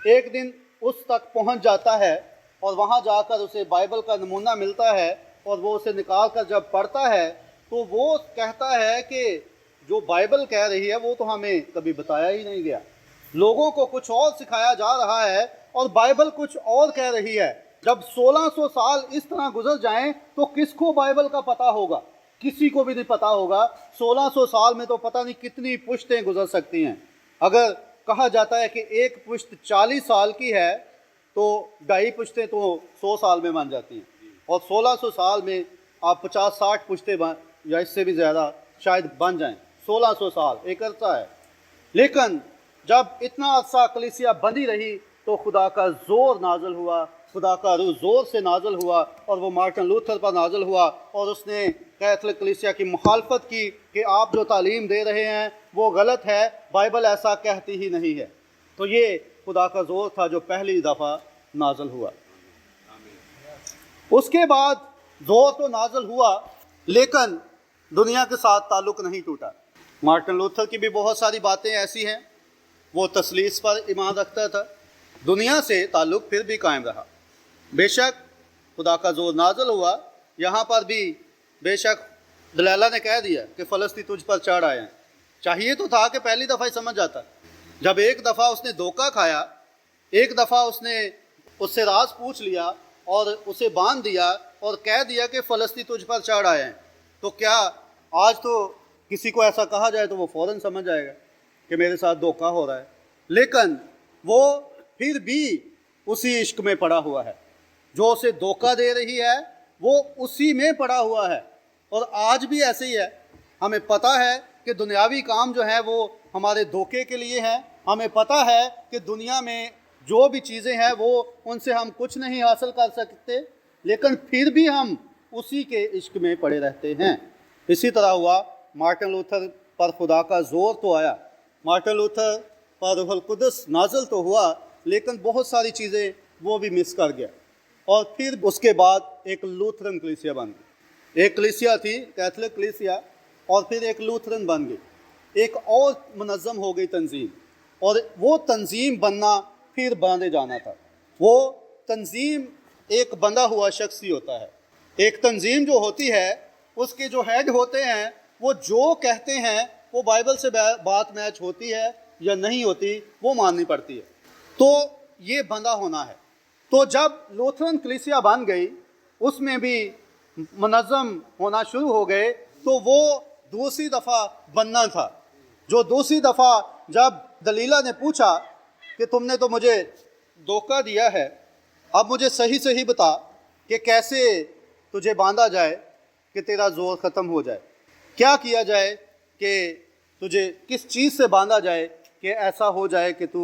एक दिन उस तक पहुँच जाता है और वहाँ जाकर उसे बाइबल का नमूना मिलता है, और वो उसे निकाल कर जब पढ़ता है तो वो कहता है कि जो बाइबल कह रही है वो तो हमें कभी बताया ही नहीं गया। लोगों को कुछ और सिखाया जा रहा है और बाइबल कुछ और कह रही है। जब 1600 साल इस तरह गुजर जाएं तो किसको बाइबल का पता होगा? किसी को भी नहीं पता होगा। 1600 साल में तो पता नहीं कितनी पुश्तें गुजर सकती हैं। अगर कहा जाता है कि एक पुश्त 40 साल की है तो 2.5 पुश्तें तो 100 साल में बन जाती हैं, और 1600 साल में आप 50-60 पुश्तें या इससे भी ज़्यादा शायद बन जाएं। 1600 साल एक अरसा है। लेकिन जब इतना अरसा कलीसिया बंधी रही तो खुदा का जोर नाजल हुआ, खुदा का रूह जोर से नाजल हुआ, और वो मार्टिन लूथर पर नाजल हुआ, और उसने कैथोलिक कलीसिया की मुखालफत की कि आप जो तालीम दे रहे हैं वो गलत है, बाइबल ऐसा कहती ही नहीं है। तो ये खुदा का जोर था जो पहली दफ़ा नाजल हुआ। उसके बाद जोर तो नाजल हुआ, लेकिन दुनिया के साथ ताल्लुक़ नहीं टूटा। मार्टिन लूथर की भी बहुत सारी बातें ऐसी हैं, वो तसलीस पर ईमान रखता था, दुनिया से ताल्लुक़ फिर भी कायम रहा। बेशक खुदा का जोर नाजल हुआ, यहाँ पर भी बेशक दलाला ने कह दिया कि फ़लस्तीन तुझ पर चढ़ आए हैं। चाहिए तो था कि पहली दफ़ा ही समझ जाता। जब एक दफ़ा उसने धोखा खाया, एक दफ़ा उसने उससे राज पूछ लिया और उसे बांध दिया और कह दिया कि फ़लस्तीन तुझ पर चढ़ आए हैं, तो क्या आज तो किसी को ऐसा कहा जाए तो वो फ़ौरन समझ जाएगा कि मेरे साथ धोखा हो रहा है। लेकिन वो फिर भी उसी इश्क में पड़ा हुआ है। जो उसे धोखा दे रही है वो उसी में पड़ा हुआ है। और आज भी ऐसे ही है। हमें पता है कि दुनियावी काम जो है वो हमारे धोखे के लिए हैं। हमें पता है कि दुनिया में जो भी चीज़ें हैं वो उनसे हम कुछ नहीं हासिल कर सकते, लेकिन फिर भी हम उसी के इश्क में पड़े रहते हैं। इसी तरह हुआ मार्टिन लूथर पर खुदा का जोर तो आया, मार्टिन लूथर पर रूहुल कुदस नाज़िल तो हुआ, लेकिन बहुत सारी चीज़ें वो भी मिस कर गया। और फिर उसके बाद एक लूथरन कलीसिया बन गई। एक कलीसिया थी कैथोलिक कलीसिया, और फिर एक लूथरन बन गई। एक और मुनज़्ज़म हो गई तंजीम, और वो तंजीम बनना फिर बांधे जाना था। वो तंजीम एक बंधा हुआ शख्स ही होता है। एक तंजीम जो होती है उसके जो हेड होते हैं वो जो कहते हैं वो बाइबल से बात मैच होती है या नहीं होती वो माननी पड़ती है। तो ये बंधा होना है। तो जब लूथरन कलीसिया बन गई, उसमें भी मुनज़्ज़म होना शुरू हो गए, तो वो दूसरी दफ़ा बनना था। जो दूसरी दफ़ा जब दलीला ने पूछा कि तुमने तो मुझे धोखा दिया है, अब मुझे सही सही बता कि कैसे तुझे बांधा जाए कि तेरा जोर ख़त्म हो जाए, क्या किया जाए कि तुझे किस चीज़ से बांधा जाए कि ऐसा हो जाए कि तू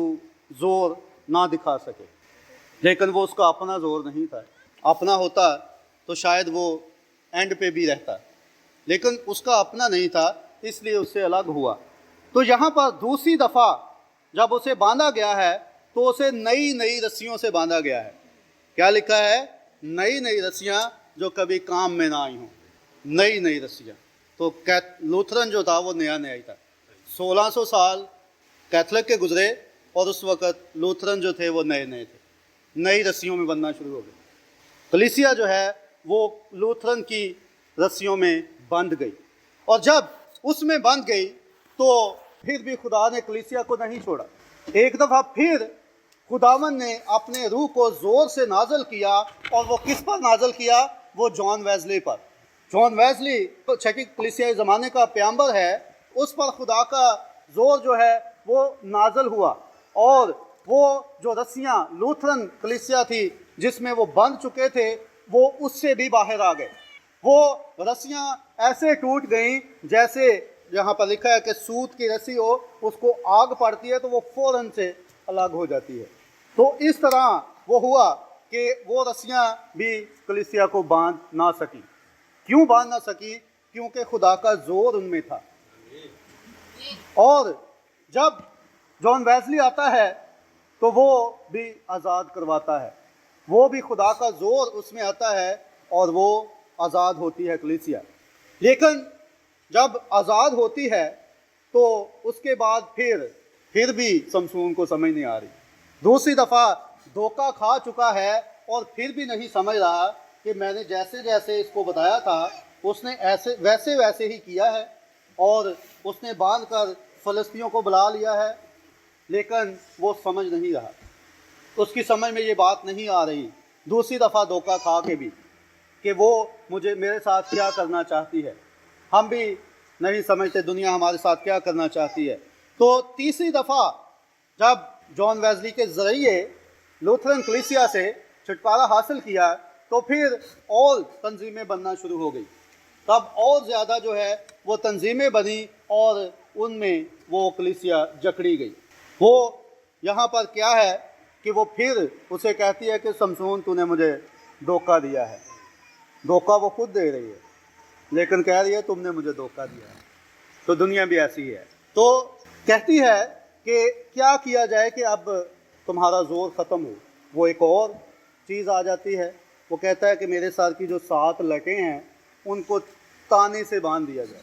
जोर ना दिखा सके। लेकिन वो उसका अपना जोर नहीं था। अपना होता तो शायद वो एंड पे भी रहता, लेकिन उसका अपना नहीं था, इसलिए उससे अलग हुआ। तो यहाँ पर दूसरी दफ़ा जब उसे बांधा गया है तो उसे नई नई रस्सियों से बांधा गया है। क्या लिखा है? नई नई रस्सियाँ जो कभी काम में ना आई हों, नई नई रस्सियाँ। तो लूथरन जो था वो नया नया ही था। 1600 साल कैथलिक के गुजरे और उस वक़्त लूथरन जो थे वो नए नए थे, नई रस्सियों में बनना शुरू हो गए। कलीसिया जो है वो लूथरन की रस्सियों में बंध गई, और जब उसमें बंध गई तो फिर भी खुदा ने कलीसिया को नहीं छोड़ा। एक दफ़ा फिर खुदावन ने अपने रूह को ज़ोर से नाज़िल किया, और वो किस पर नाज़िल किया? वो जॉन वेस्ली पर। जॉन वेस्ली तो छठी कलीसिया ज़माने का प्याम्बर है, उस पर खुदा का ज़ोर जो है वो नाज़िल हुआ, और वो जो रस्सियाँ लूथरन कलीसिया थी जिसमें वो बंध चुके थे, वो उससे भी बाहर आ गए। वो रस्सियाँ ऐसे टूट गईं जैसे यहाँ पर लिखा है कि सूत की रस्सी हो, उसको आग पड़ती है तो वो फौरन से अलग हो जाती है। तो इस तरह वो हुआ कि वो रस्सियाँ भी कलीसिया को बांध ना सकी। क्यों बांध ना सकी? क्योंकि खुदा का जोर उनमें था। और जब जॉन वेस्ली आता है तो वो भी आज़ाद करवाता है, वो भी खुदा का जोर उसमें आता है और वो आज़ाद होती है कलीसिया। लेकिन जब आज़ाद होती है तो उसके बाद फिर भी समसून को समझ नहीं आ रही। दूसरी दफ़ा धोखा खा चुका है और फिर भी नहीं समझ रहा कि मैंने जैसे जैसे इसको बताया था उसने ऐसे वैसे ही किया है, और उसने बांध कर फ़लस्तियों को बुला लिया है, लेकिन वो समझ नहीं रहा, उसकी समझ में ये बात नहीं आ रही दूसरी दफ़ा धोखा खा के भी कि वो मेरे साथ क्या करना चाहती है। हम भी नहीं समझते दुनिया हमारे साथ क्या करना चाहती है। तो तीसरी दफ़ा जब जॉन वेस्ली के ज़रिए लूथरन कलीसिया से छुटकारा हासिल किया तो फिर और तंजीमें बनना शुरू हो गई। तब और ज़्यादा जो है वो तंजीमें बनी और उनमें वो कलीसिया जकड़ी गई। वो यहाँ पर क्या है कि वो फिर उसे कहती है कि समसून तूने मुझे धोखा दिया है। धोखा वो खुद दे रही है, लेकिन कह रही है तुमने मुझे धोखा दिया है। तो दुनिया भी ऐसी है। तो कहती है कि क्या किया जाए कि अब तुम्हारा ज़ोर ख़त्म हो। वो एक और चीज़ आ जाती है, वो कहता है कि मेरे सर की जो 7 लटें हैं उनको ताने से बांध दिया जाए,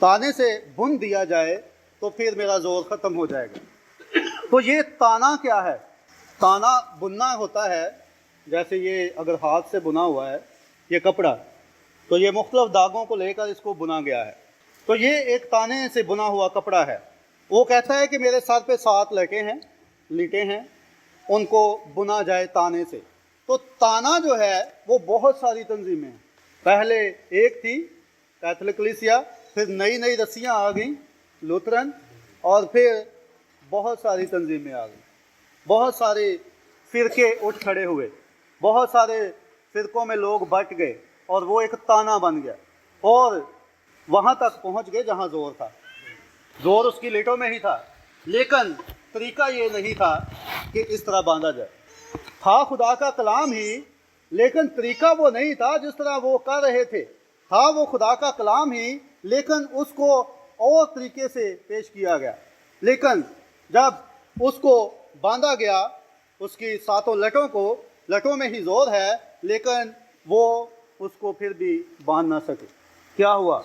ताने से बुन दिया जाए तो फिर मेरा ज़ोर ख़त्म हो जाएगा। तो ये ताना क्या है? ताना बुनना होता है, जैसे ये अगर हाथ से बुना हुआ है ये कपड़ा, तो ये मुख्तलिफ दागों को लेकर इसको बुना गया है, तो ये एक ताने से बुना हुआ कपड़ा है। वो कहता है कि मेरे सर पे 7 लीटें हैं, उनको बुना जाए ताने से। तो ताना जो है वो बहुत सारी तंजीमें हैं। पहले एक थी कैथलिक कलीसिया, फिर नई नई रस्सियाँ आ गई लूथरन, और फिर बहुत सारी तंजीमें आ गई, बहुत सारे फ़िरके उठ खड़े हुए, बहुत सारे फ़िरकों में लोग बट गए और वो एक ताना बन गया, और वहाँ तक पहुँच गए जहाँ ज़ोर था। ज़ोर उसकी लेटों में ही था, लेकिन तरीका ये नहीं था कि इस तरह बांधा जाए। था खुदा का कलाम ही, लेकिन तरीका वो नहीं था जिस तरह वो कर रहे थे। था वो खुदा का कलाम ही, लेकिन उसको और तरीके से पेश किया गया। लेकिन जब उसको बांधा गया, उसकी 7 लटों में ही ज़ोर है, लेकिन वो उसको फिर भी बांध ना सके। क्या हुआ?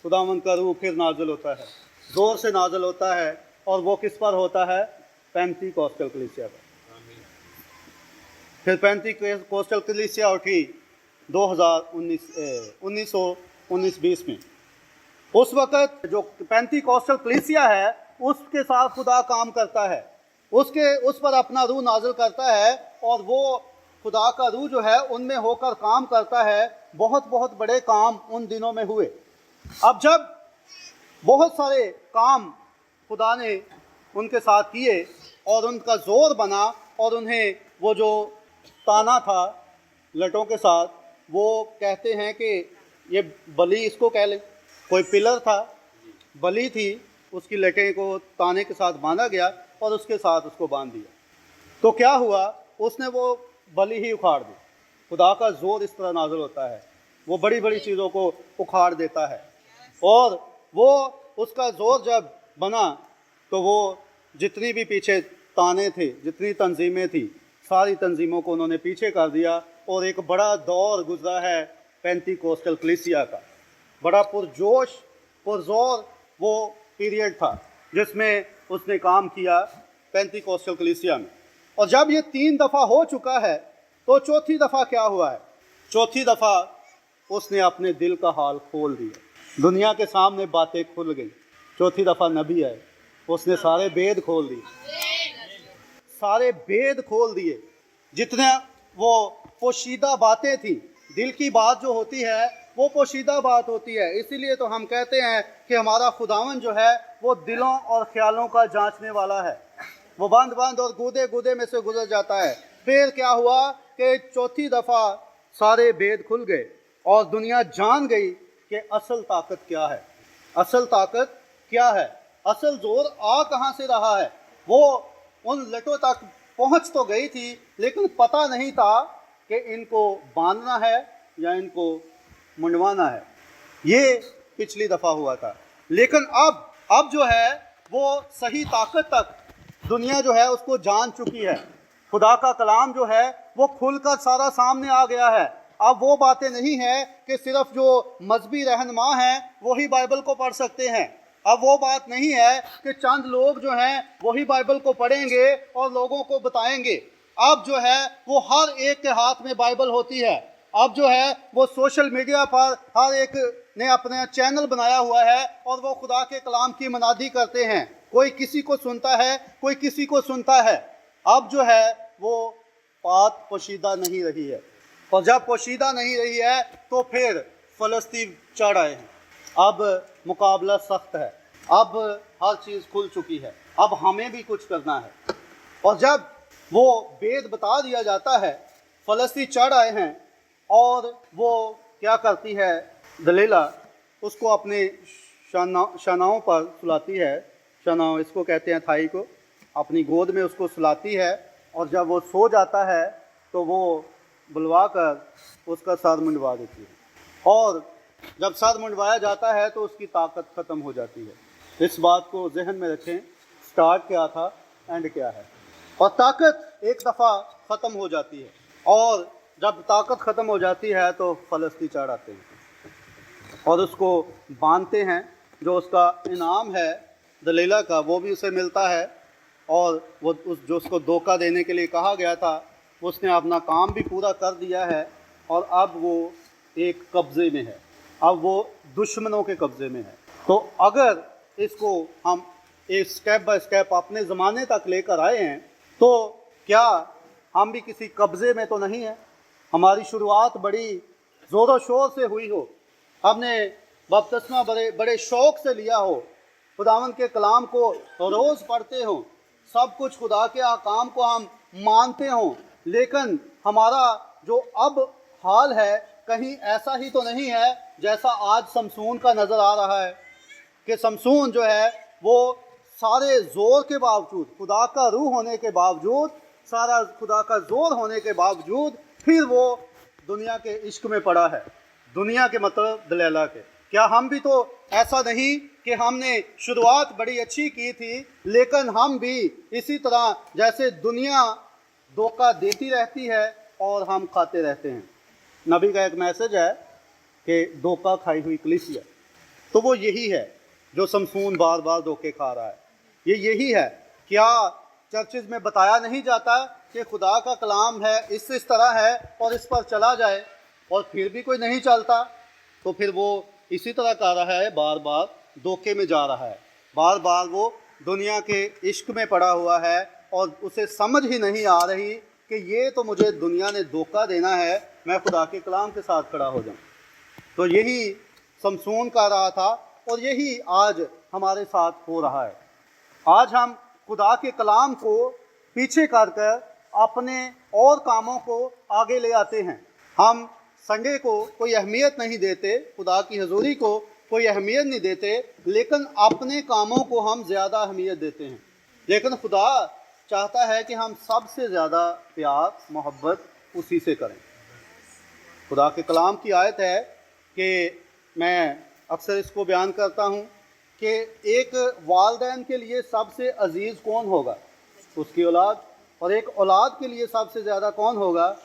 खुदावंद का रूह फिर नाज़िल होता है, ज़ोर से नाज़िल होता है, और वो किस पर होता है? पेंतीकोस्टल कलीसिया पर। फिर पेंतीकोस्टल कलीसिया उठी 1919-20 में। उस वक़्त जो पेंतीकोस्टल कलीसिया है उसके साथ खुदा काम करता है, उस पर अपना रूह नाज़िल करता है, और वो खुदा का रूह जो है उनमें होकर काम करता है। बहुत बहुत बड़े काम उन दिनों में हुए। अब जब बहुत सारे काम खुदा ने उनके साथ किए और उनका ज़ोर बना, और उन्हें वो जो ताना था लटों के साथ, वो कहते हैं कि ये बलि इसको कह लें, कोई पिलर था, बलि थी, उसकी लटें को ताने के साथ बांधा गया और उसके साथ उसको बांध दिया। तो क्या हुआ? उसने वो बलि ही उखाड़ दे। खुदा का जोर इस तरह नाजिल होता है, वो बड़ी बड़ी चीज़ों को उखाड़ देता है। और वो उसका जोर जब बना तो वो जितनी भी पीछे ताने थे, जितनी तंजीमें थी, सारी तंजीमों को उन्होंने पीछे कर दिया। और एक बड़ा दौर गुजरा है पेंटिकोस्टल कलीसिया का, बड़ा पुरजोश पुरजोर वो पीरियड था जिसमें उसने काम किया पेंटिकोस्टल कलीसिया में। और जब ये 3 दफ़ा हो चुका है तो चौथी दफ़ा क्या हुआ है? चौथी दफ़ा उसने अपने दिल का हाल खोल दिया, दुनिया के सामने बातें खुल गई। चौथी दफ़ा नबी आए, उसने सारे भेद खोल दिए, सारे भेद खोल दिए। जितने वो पोशीदा बातें थी, दिल की बात जो होती है वो पोशीदा बात होती है। इसीलिए तो हम कहते हैं कि हमारा खुदावन जो है वो दिलों और ख्यालों का जांचने वाला है। वो बंद बंद और गूदे गूदे में से गुजर जाता है। फिर क्या हुआ कि चौथी दफ़ा सारे भेद खुल गए और दुनिया जान गई कि असल ताकत क्या है, असल ताकत क्या है, असल जोर आ कहाँ से रहा है। वो उन लटों तक पहुँच तो गई थी लेकिन पता नहीं था कि इनको बांधना है या इनको मुंडवाना है। ये पिछली दफ़ा हुआ था। लेकिन अब जो है वो सही ताकत तक दुनिया जो है उसको जान चुकी है। खुदा का कलाम जो है वो खुलकर सारा सामने आ गया है। अब वो बातें नहीं है कि सिर्फ जो मजहबी रहनुमा हैं वही बाइबल को पढ़ सकते हैं। अब वो बात नहीं है कि चंद लोग जो हैं वही बाइबल को पढ़ेंगे और लोगों को बताएंगे। अब जो है वो हर एक के हाथ में बाइबल होती है। अब जो है वो सोशल मीडिया पर हर एक ने अपना चैनल बनाया हुआ है और वो खुदा के कलाम की मनादी करते हैं। कोई किसी को सुनता है, कोई किसी को सुनता है। अब जो है वो बात पोशीदा नहीं रही है, और जब पोशीदा नहीं रही है तो फिर फ़लस्तीन चढ़ आए हैं। अब मुकाबला सख्त है, अब हर चीज़ खुल चुकी है, अब हमें भी कुछ करना है। और जब वो भेद बता दिया जाता है, फ़लस्तीन चढ़ आए हैं और वो क्या करती है, दलीला उसको अपने शानाओं पर सुलाती है। शानाओं इसको कहते हैं, थाई को अपनी गोद में उसको सुलाती है। और जब वो सो जाता है तो वो बुलवा कर उसका सर मुंडवा देती है। और जब सर मुंडवाया जाता है तो उसकी ताकत ख़त्म हो जाती है। इस बात को जहन में रखें, स्टार्ट क्या था, एंड क्या है। और ताकत एक दफ़ा ख़त्म हो जाती है, और जब ताकत ख़त्म हो जाती है तो फ़लस्तीन चढ़ आते हैं और उसको बांधते हैं। जो उसका इनाम है दलीला का वो भी उसे मिलता है, और वो जो उसको धोखा देने के लिए कहा गया था उसने अपना काम भी पूरा कर दिया है। और अब वो एक कब्ज़े में है, अब वो दुश्मनों के कब्ज़े में है। तो अगर इसको हम एक स्टेप बाय स्टेप अपने ज़माने तक लेकर आए हैं तो क्या हम भी किसी कब्ज़े में तो नहीं है? हमारी शुरुआत बड़ी ज़ोरों शोर से हुई हो, हमने बपतिस्मा बड़े शौक़ से लिया हो, खुदावंद के कलाम को रोज़ पढ़ते हो, सब कुछ खुदा के अहकाम को हम मानते हों, लेकिन हमारा जो अब हाल है कहीं ऐसा ही तो नहीं है जैसा आज समसून का नज़र आ रहा है। कि समसून जो है वो सारे ज़ोर के बावजूद, खुदा का रूह होने के बावजूद, सारा खुदा का ज़ोर होने के बावजूद फिर वो दुनिया के इश्क में पड़ा है। दुनिया के मतलब दलीला के। क्या हम भी तो ऐसा नहीं कि हमने शुरुआत बड़ी अच्छी की थी लेकिन हम भी इसी तरह जैसे दुनिया धोखा देती रहती है और हम खाते रहते हैं। नबी का एक मैसेज है कि धोखा खाई हुई कलीसिया, तो वो यही है जो समसून बार बार धोखे खा रहा है। ये यही है। क्या चर्चेज में बताया नहीं जाता कि खुदा का कलाम है इस तरह है और इस पर चला जाए, और फिर भी कोई नहीं चलता? तो फिर वो इसी तरह कर रहा है, बार बार धोखे में जा रहा है, बार बार वो दुनिया के इश्क में पड़ा हुआ है और उसे समझ ही नहीं आ रही कि ये तो मुझे दुनिया ने धोखा देना है, मैं खुदा के कलाम के साथ खड़ा हो जाऊं। तो यही समसून कर रहा था और यही आज हमारे साथ हो रहा है। आज हम खुदा के कलाम को पीछे कर अपने और कामों को आगे ले आते हैं। हम संडे को कोई अहमियत नहीं देते, खुदा की हजूरी को कोई अहमियत नहीं देते, लेकिन अपने कामों को हम ज़्यादा अहमियत देते हैं। लेकिन खुदा चाहता है कि हम सबसे ज़्यादा प्यार मोहब्बत उसी से करें। खुदा के कलाम की आयत है कि मैं अक्सर इसको बयान करता हूँ कि एक वालिदैन के लिए सबसे अजीज़ कौन होगा? उसकी औलाद। और एक औलाद के लिए सबसे ज़्यादा कौन होगा?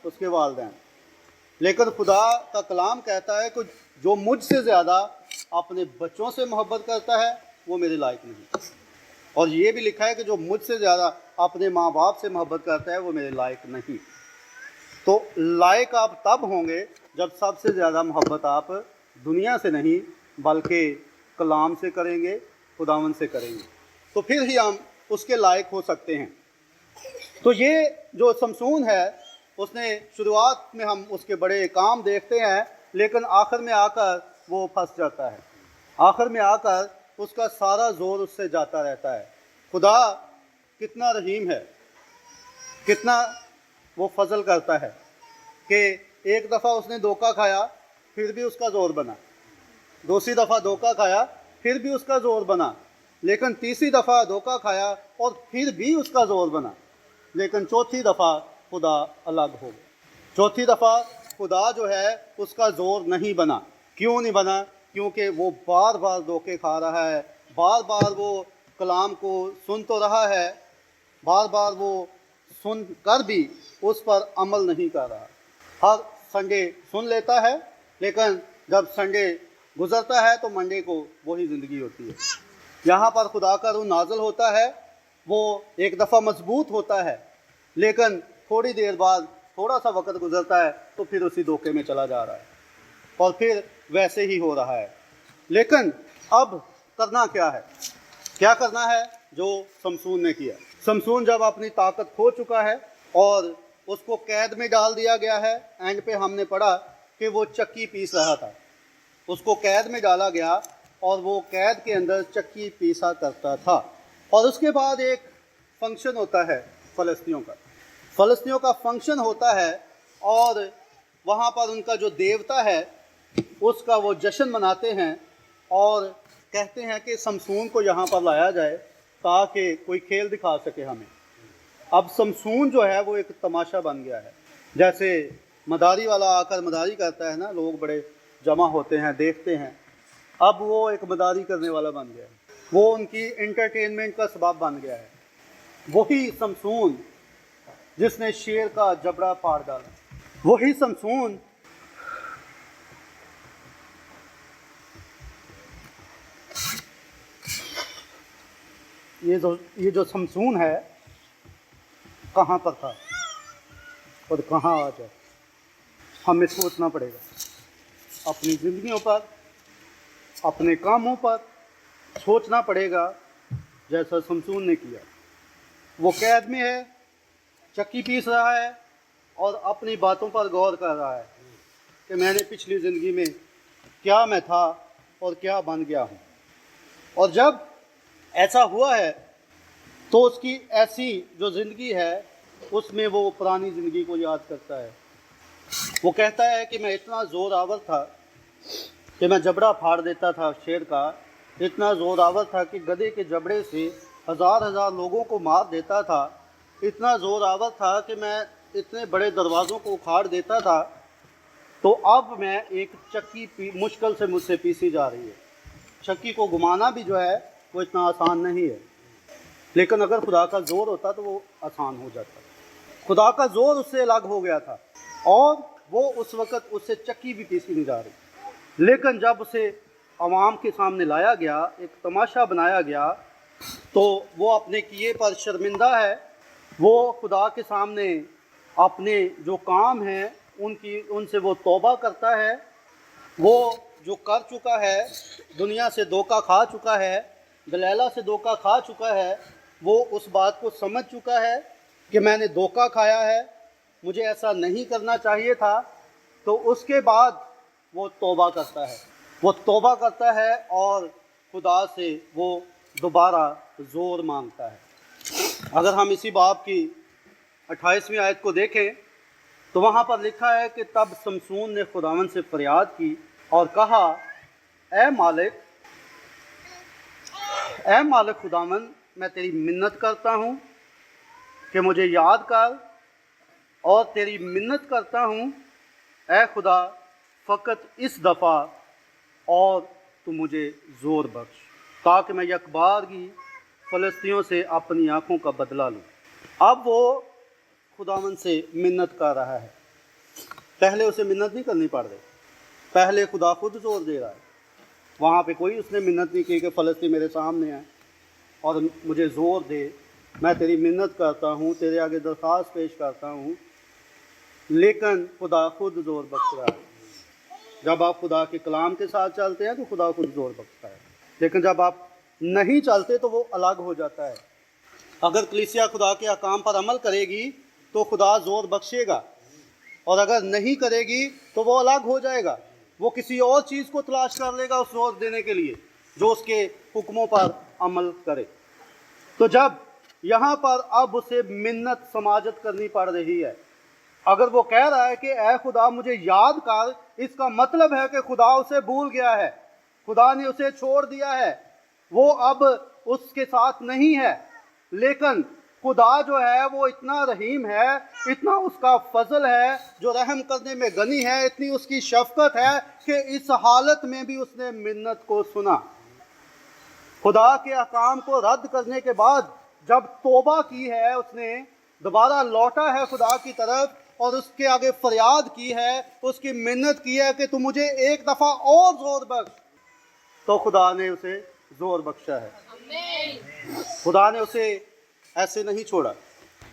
उसके वालिदैन। लेकिन खुदा का कलाम कहता है कि जो मुझसे ज़्यादा अपने बच्चों से मोहब्बत करता है वो मेरे लायक नहीं। और ये भी लिखा है कि जो मुझसे ज़्यादा अपने माँ बाप से मोहब्बत करता है वो मेरे लायक नहीं। तो लायक आप तब होंगे जब सबसे ज़्यादा मोहब्बत आप दुनिया से नहीं बल्कि कलाम से करेंगे, खुदावन से करेंगे, तो फिर ही हम उसके लायक हो सकते हैं। तो ये जो शमसून है उसने शुरुआत में हम उसके बड़े काम देखते हैं, लेकिन आखिर में आकर वो फंस जाता है। आखिर में आकर उसका सारा जोर उससे जाता रहता है। खुदा कितना रहीम है, कितना वो फजल करता है कि एक दफ़ा उसने धोखा खाया फिर भी उसका जोर बना, दूसरी दफ़ा धोखा खाया फिर भी उसका जोर बना, लेकिन तीसरी दफ़ा धोखा खाया और फिर भी उसका जोर बना, लेकिन चौथी दफ़ा खुदा अलग हो गया। चौथी दफ़ा खुदा जो है उसका जोर नहीं बना। क्यों नहीं बना? क्योंकि वो बार बार धोखे खा रहा है, बार बार वो कलाम को सुन तो रहा है, बार बार वो सुन कर भी उस पर अमल नहीं कर रहा। हर संडे सुन लेता है, लेकिन जब संडे गुजरता है तो मंडे को वही ज़िंदगी होती है। यहाँ पर खुदा का रूह नाज़िल होता है, वो एक दफ़ा मजबूत होता है, लेकिन थोड़ी देर बाद थोड़ा सा वक्त गुजरता है तो फिर उसी धोखे में चला जा रहा है और फिर वैसे ही हो रहा है। लेकिन अब करना क्या है? क्या करना है जो शमसून ने किया? शमसून जब अपनी ताकत खो चुका है और उसको कैद में डाल दिया गया है, एंड पे हमने पढ़ा कि वो चक्की पीस रहा था, उसको कैद में डाला गया और वो कैद के अंदर चक्की पीसा करता था। और उसके बाद एक फंक्शन होता है फ़लस्तीनियों का फंक्शन होता है और वहाँ पर उनका जो देवता है उसका वो जश्न मनाते हैं और कहते हैं कि शमसून को यहाँ पर लाया जाए ताकि कोई खेल दिखा सके हमें। अब शमसून जो है वो एक तमाशा बन गया है। जैसे मदारी वाला आकर मदारी करता है ना, लोग बड़े जमा होते हैं, देखते हैं, अब वो एक मदारी करने वाला बन गया है, वो उनकी इंटरटेनमेंट का सबब बन गया है। वही शमसून जिसने शेर का जबड़ा फाड़ डाला, वही शमसून ये जो शमसून है कहाँ पर था और कहाँ आ जाए, हमें सोचना पड़ेगा। अपनी ज़िंदगियों पर, अपने कामों पर सोचना पड़ेगा जैसा शमसून ने किया। वो कैद में है, चक्की पीस रहा है और अपनी बातों पर गौर कर रहा है कि मैंने पिछली ज़िंदगी में क्या मैं था और क्या बन गया हूँ। और जब ऐसा हुआ है तो उसकी ऐसी जो ज़िंदगी है उसमें वो पुरानी ज़िंदगी को याद करता है। वो कहता है कि मैं इतना ज़ोर आवर था कि मैं जबड़ा फाड़ देता था शेर का, इतना ज़ोर आवर था कि गधे के जबड़े से हज़ार हज़ार लोगों को मार देता था, इतना ज़ोर आवर था कि मैं इतने बड़े दरवाज़ों को उखाड़ देता था। तो अब मैं एक चक्की मुश्किल से मुझसे पीसी जा रही है। चक्की को घुमाना भी जो है वो इतना आसान नहीं है, लेकिन अगर खुदा का ज़ोर होता तो वो आसान हो जाता। खुदा का ज़ोर उससे अलग हो गया था और वो उस वक़्त उससे चक्की भी पीसी नहीं जा रही। लेकिन जब उसे अवाम के सामने लाया गया, एक तमाशा बनाया गया, तो वो अपने किए पर शर्मिंदा है। वो खुदा के सामने अपने जो काम हैं उनसे वो तौबा करता है। वो जो कर चुका है, दुनिया से धोखा खा चुका है, दलैला से धोखा खा चुका है, वो उस बात को समझ चुका है कि मैंने धोखा खाया है, मुझे ऐसा नहीं करना चाहिए था। तो उसके बाद वो तौबा करता है, वो तौबा करता है और खुदा से वो दोबारा ज़ोर मांगता है। अगर हम इसी बाब की 28वीं आयत को देखें तो वहाँ पर लिखा है कि तब शमसून ने खुदावन से फरियाद की और कहा, ऐ मालिक खुदावन, मैं तेरी मिन्नत करता हूँ कि मुझे याद कर اور تیری منت کرتا ہوں اے خدا فقط اس دفعہ اور تو مجھے زور بخش تاکہ میں یک بارگی فلسطینیوں سے اپنی آنکھوں کا بدلہ لوں۔ اب وہ خداوند سے منت کر رہا ہے، پہلے اسے منت نہیں کرنی پڑ رہی، پہلے خدا خود زور دے رہا ہے۔ وہاں پہ کوئی اس نے منت نہیں کی کہ فلسطین میرے سامنے ہے اور مجھے زور دے، میں تیری منت کرتا ہوں، تیرے آگے درخواست پیش کرتا ہوں، لیکن خدا خود زور بخش رہا ہے۔ جب آپ خدا کے کلام کے ساتھ چلتے ہیں تو خدا خود زور بخشتا ہے، لیکن جب آپ نہیں چلتے تو وہ الگ ہو جاتا ہے۔ اگر کلیسیا خدا کے احکام پر عمل کرے گی تو خدا زور بخشے گا، اور اگر نہیں کرے گی تو وہ الگ ہو جائے گا، وہ کسی اور چیز کو تلاش کر لے گا اس زور دینے کے لیے جو اس کے حکموں پر عمل کرے۔ تو جب یہاں پر اب اسے منت سماجت کرنی پڑ رہی ہے، اگر وہ کہہ رہا ہے کہ اے خدا مجھے یاد کر، اس کا مطلب ہے کہ خدا اسے بھول گیا ہے، خدا نے اسے چھوڑ دیا ہے، وہ اب اس کے ساتھ نہیں ہے۔ لیکن خدا جو ہے وہ اتنا رحیم ہے، اتنا اس کا فضل ہے جو رحم کرنے میں غنی ہے، اتنی اس کی شفقت ہے کہ اس حالت میں بھی اس نے منت کو سنا۔ خدا کے احکام کو رد کرنے کے بعد جب توبہ کی ہے، اس نے دوبارہ لوٹا ہے خدا کی طرف اور اس کے آگے فریاد کی ہے، اس کی منت کی ہے کہ تو مجھے ایک دفعہ اور زور بخش، تو خدا نے اسے زور بخشا ہے۔ خدا نے اسے ایسے نہیں چھوڑا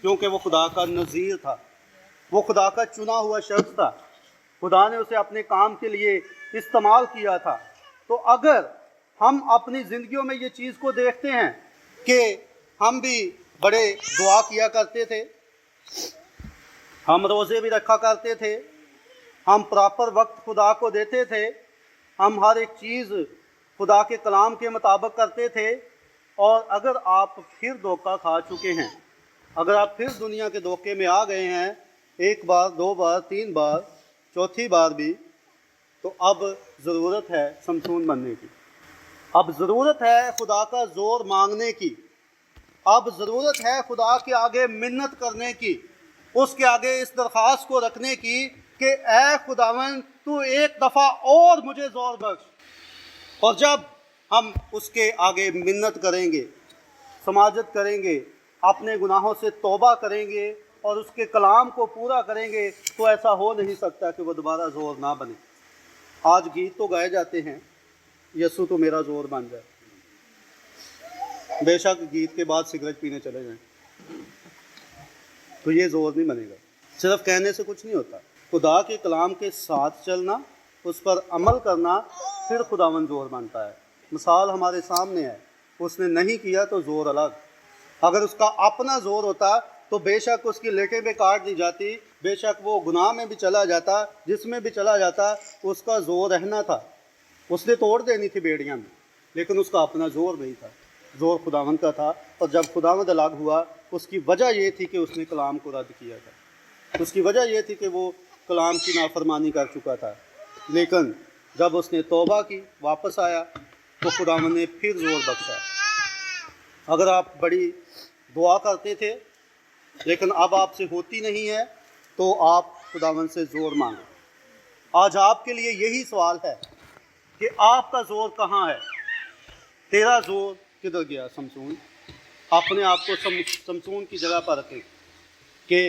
کیونکہ وہ خدا کا نذیر تھا، وہ خدا کا چنا ہوا شخص تھا، خدا نے اسے اپنے کام کے لیے استعمال کیا تھا۔ تو اگر ہم اپنی زندگیوں میں یہ چیز کو دیکھتے ہیں کہ ہم بھی بڑے دعا کیا کرتے تھے، ہم روزے بھی رکھا کرتے تھے، ہم پراپر وقت خدا کو دیتے تھے، ہم ہر ایک چیز خدا کے کلام کے مطابق کرتے تھے، اور اگر آپ پھر دھوکہ کھا چکے ہیں، اگر آپ پھر دنیا کے دھوکے میں آ گئے ہیں ایک بار، دو بار، تین بار، چوتھی بار بھی، تو اب ضرورت ہے سمسون بننے کی، اب ضرورت ہے خدا کا زور مانگنے کی، اب ضرورت ہے خدا کے آگے منت کرنے کی، اس کے آگے اس درخواست کو رکھنے کی کہ اے خداوند تو ایک دفعہ اور مجھے زور بخش۔ اور جب ہم اس کے آگے منت کریں گے، سماجت کریں گے، اپنے گناہوں سے توبہ کریں گے اور اس کے کلام کو پورا کریں گے، تو ایسا ہو نہیں سکتا کہ وہ دوبارہ زور نہ بنے۔ آج گیت تو گائے جاتے ہیں، یسوع تو میرا زور بن جائے، بے شک گیت کے بعد سگریٹ پینے چلے جائیں تو یہ زور نہیں بنے گا۔ صرف کہنے سے کچھ نہیں ہوتا، خدا کے کلام کے ساتھ چلنا، اس پر عمل کرنا، پھر خداوند زور بنتا ہے۔ مثال ہمارے سامنے ہے، اس نے نہیں کیا تو زور الگ، اگر اس کا اپنا زور ہوتا تو بے شک اس کی لیٹیں بھی کاٹ دی جاتی، بے شک وہ گناہ میں بھی چلا جاتا، جس میں بھی چلا جاتا، اس کا زور رہنا تھا، اس نے توڑ دینی تھی بیڑیاں میں، لیکن اس کا اپنا زور نہیں تھا، زور خداوند کا تھا۔ اور جب خداوند الگ ہوا، اس کی وجہ یہ تھی کہ اس نے کلام کو رد کیا تھا، اس کی وجہ یہ تھی کہ وہ کلام کی نافرمانی کر چکا تھا، لیکن جب اس نے توبہ کی، واپس آیا، تو خداوند نے پھر زور بخشا۔ اگر آپ بڑی دعا کرتے تھے لیکن اب آپ سے ہوتی نہیں ہے تو آپ خداوند سے زور مانگیں۔ آج آپ کے لیے یہی سوال ہے کہ آپ کا زور کہاں ہے؟ تیرا زور کدھر گیا سمسون؟ اپنے آپ کو سمسون کی جگہ پر رکھیں کہ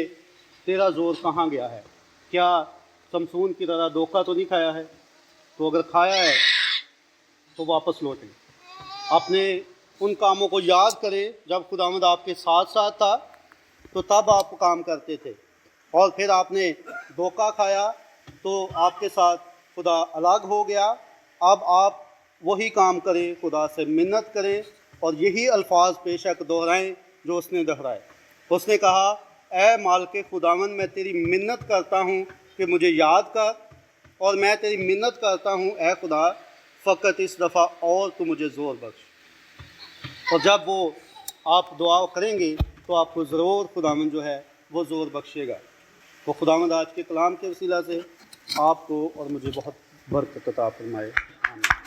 تیرا زور کہاں گیا ہے؟ کیا سمسون کی طرح دھوکہ تو نہیں کھایا ہے؟ تو اگر کھایا ہے تو واپس لوٹیں، اپنے ان کاموں کو یاد کریں جب خداوند آپ کے ساتھ ساتھ تھا تو تب آپ کام کرتے تھے، اور پھر آپ نے دھوکہ کھایا تو آپ کے ساتھ خدا الگ ہو گیا۔ اب آپ وہی کام کریں، خدا سے منت کریں اور یہی الفاظ بے شک دہرائیں جو اس نے دہرائے۔ اس نے کہا اے مالک خداوند میں تیری منت کرتا ہوں کہ مجھے یاد کر، اور میں تیری منت کرتا ہوں اے خدا فقط اس دفعہ اور تو مجھے زور بخش۔ اور جب وہ آپ دعا کریں گے تو آپ کو ضرور خداوند جو ہے وہ زور بخشے گا۔ وہ خداوند آج کے کلام کے وسیلہ سے آپ کو اور مجھے بہت برکت عطا فرمائے، آمین۔